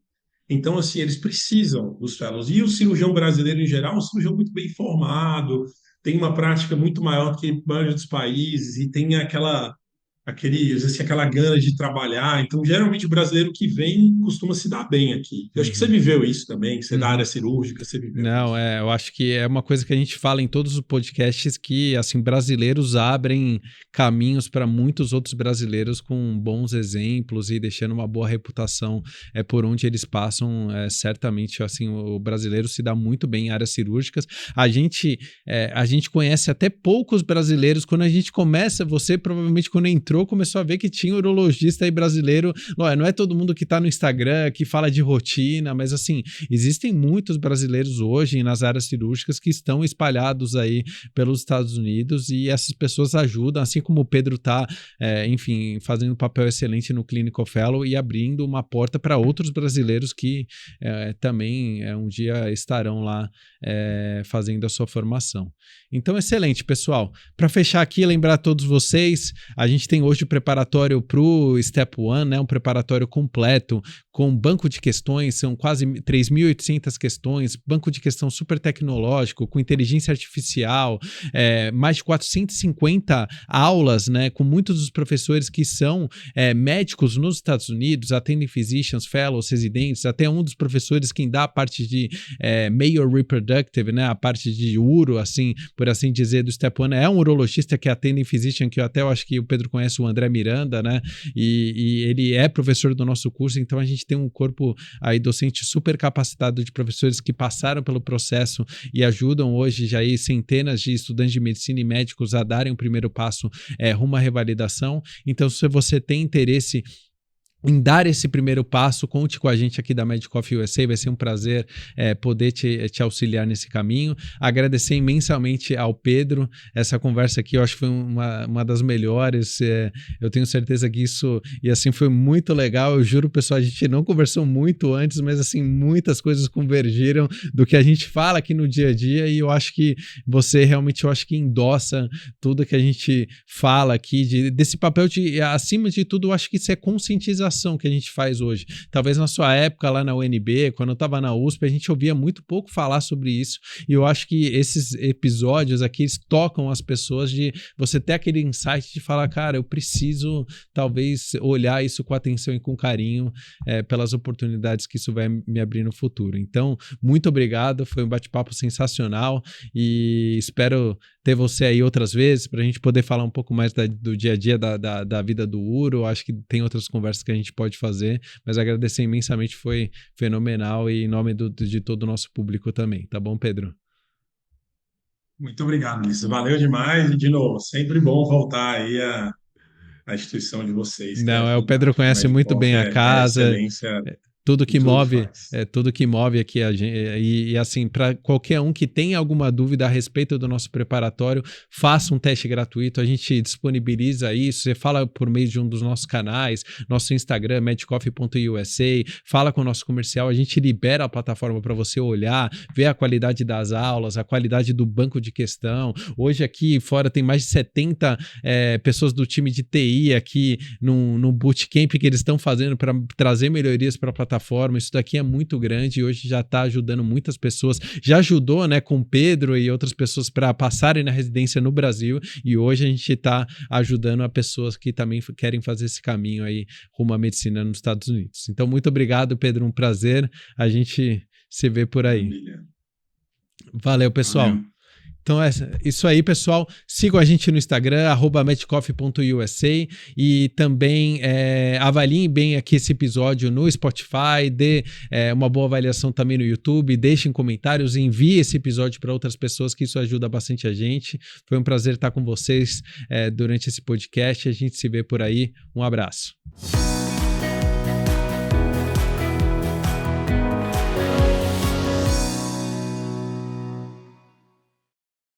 Então, assim, eles precisam dos fellows. E o cirurgião brasileiro, em geral, é um cirurgião muito bem formado, tem uma prática muito maior do que a maioria dos países e tem às vezes, aquela gana de trabalhar. Então, geralmente, o brasileiro que vem costuma se dar bem aqui. Eu acho que você Uhum. viveu isso também, que você é da Uhum. área cirúrgica, você viveu Não, isso. eu acho que é uma coisa que a gente fala em todos os podcasts que, assim, brasileiros abrem caminhos para muitos outros brasileiros com bons exemplos e deixando uma boa reputação por onde eles passam. Certamente, assim, o brasileiro se dá muito bem em áreas cirúrgicas. A gente conhece até poucos brasileiros. Quando a gente começa, você provavelmente quando entrou, começou a ver que tinha urologista aí brasileiro. Não é todo mundo que está no Instagram, que fala de rotina, mas assim, existem muitos brasileiros hoje nas áreas cirúrgicas que estão espalhados aí pelos Estados Unidos e essas pessoas ajudam, assim como o Pedro está, enfim, fazendo um papel excelente no Clinical Fellow e abrindo uma porta para outros brasileiros que também um dia estarão lá fazendo a sua formação. Então, excelente, pessoal. Para fechar aqui, lembrar a todos vocês, a gente tem hoje o preparatório para o Step One, né, um preparatório completo com banco de questões, são quase 3.800 questões, banco de questão super tecnológico, com inteligência artificial, mais de 450 aulas, né, com muitos dos professores que são médicos nos Estados Unidos, atendem physicians, fellows, residentes, até um dos professores quem dá a parte de male reproductive, né, a parte de uro, assim, por assim dizer, do Step One, é um urologista que atende em physician, que eu acho que o Pedro conhece, o André Miranda, né, e ele é professor do nosso curso, então a gente tem um corpo aí docente super capacitado de professores que passaram pelo processo e ajudam hoje já aí centenas de estudantes de medicina e médicos a darem o primeiro passo rumo à revalidação. Então, se você tem interesse em dar esse primeiro passo, conte com a gente aqui da Medicoff USA, vai ser um prazer poder te auxiliar nesse caminho. Agradecer imensamente ao Pedro, essa conversa aqui eu acho que foi uma das melhores, eu tenho certeza que isso, e assim, foi muito legal, eu juro, pessoal, a gente não conversou muito antes, mas assim, muitas coisas convergiram do que a gente fala aqui no dia a dia, e eu acho que você realmente, eu acho que endossa tudo que a gente fala aqui, desse papel de, acima de tudo, eu acho que isso é conscientização que a gente faz hoje. Talvez na sua época lá na UNB, quando eu estava na USP, a gente ouvia muito pouco falar sobre isso, e eu acho que esses episódios aqui, eles tocam as pessoas de você ter aquele insight de falar, cara, eu preciso talvez olhar isso com atenção e com carinho pelas oportunidades que isso vai me abrir no futuro. Então, muito obrigado, foi um bate-papo sensacional e espero ter você aí outras vezes para a gente poder falar um pouco mais do dia a dia da vida do Uro. Acho que tem outras conversas que a gente pode fazer, mas agradecer imensamente, foi fenomenal e em nome de todo o nosso público também. Tá bom, Pedro? Muito obrigado, Ulisses. Valeu demais e, de novo, sempre bom voltar aí à instituição de vocês, que é Não, o Pedro fantástica. A conhece muito Medicoff bem a é casa, excelência tudo em que tudo que move, faz. tudo que move aqui a gente, e assim, para qualquer um que tenha alguma dúvida a respeito do nosso preparatório, faça um teste gratuito, a gente disponibiliza isso, você fala por meio de um dos nossos canais, nosso Instagram, medcoff.usa, fala com o nosso comercial, a gente libera a plataforma para você olhar, ver a qualidade das aulas, a qualidade do banco de questão. Hoje aqui fora tem mais de 70 pessoas do time de TI aqui no bootcamp que eles estão fazendo para trazer melhorias para a plataforma. Isso daqui é muito grande e hoje já está ajudando muitas pessoas, já ajudou, né, com o Pedro e outras pessoas para passarem na residência no Brasil, e hoje a gente está ajudando a pessoas que também querem fazer esse caminho aí rumo à medicina nos Estados Unidos. Então, muito obrigado, Pedro, um prazer, a gente se vê por aí. Maravilha. Valeu, pessoal. Valeu. Então é isso aí, pessoal. Sigam a gente no Instagram, @medcoff.usa, e também avaliem bem aqui esse episódio no Spotify, dê uma boa avaliação também no YouTube, deixem comentários, envie esse episódio para outras pessoas, que isso ajuda bastante a gente. Foi um prazer estar com vocês durante esse podcast. A gente se vê por aí. Um abraço.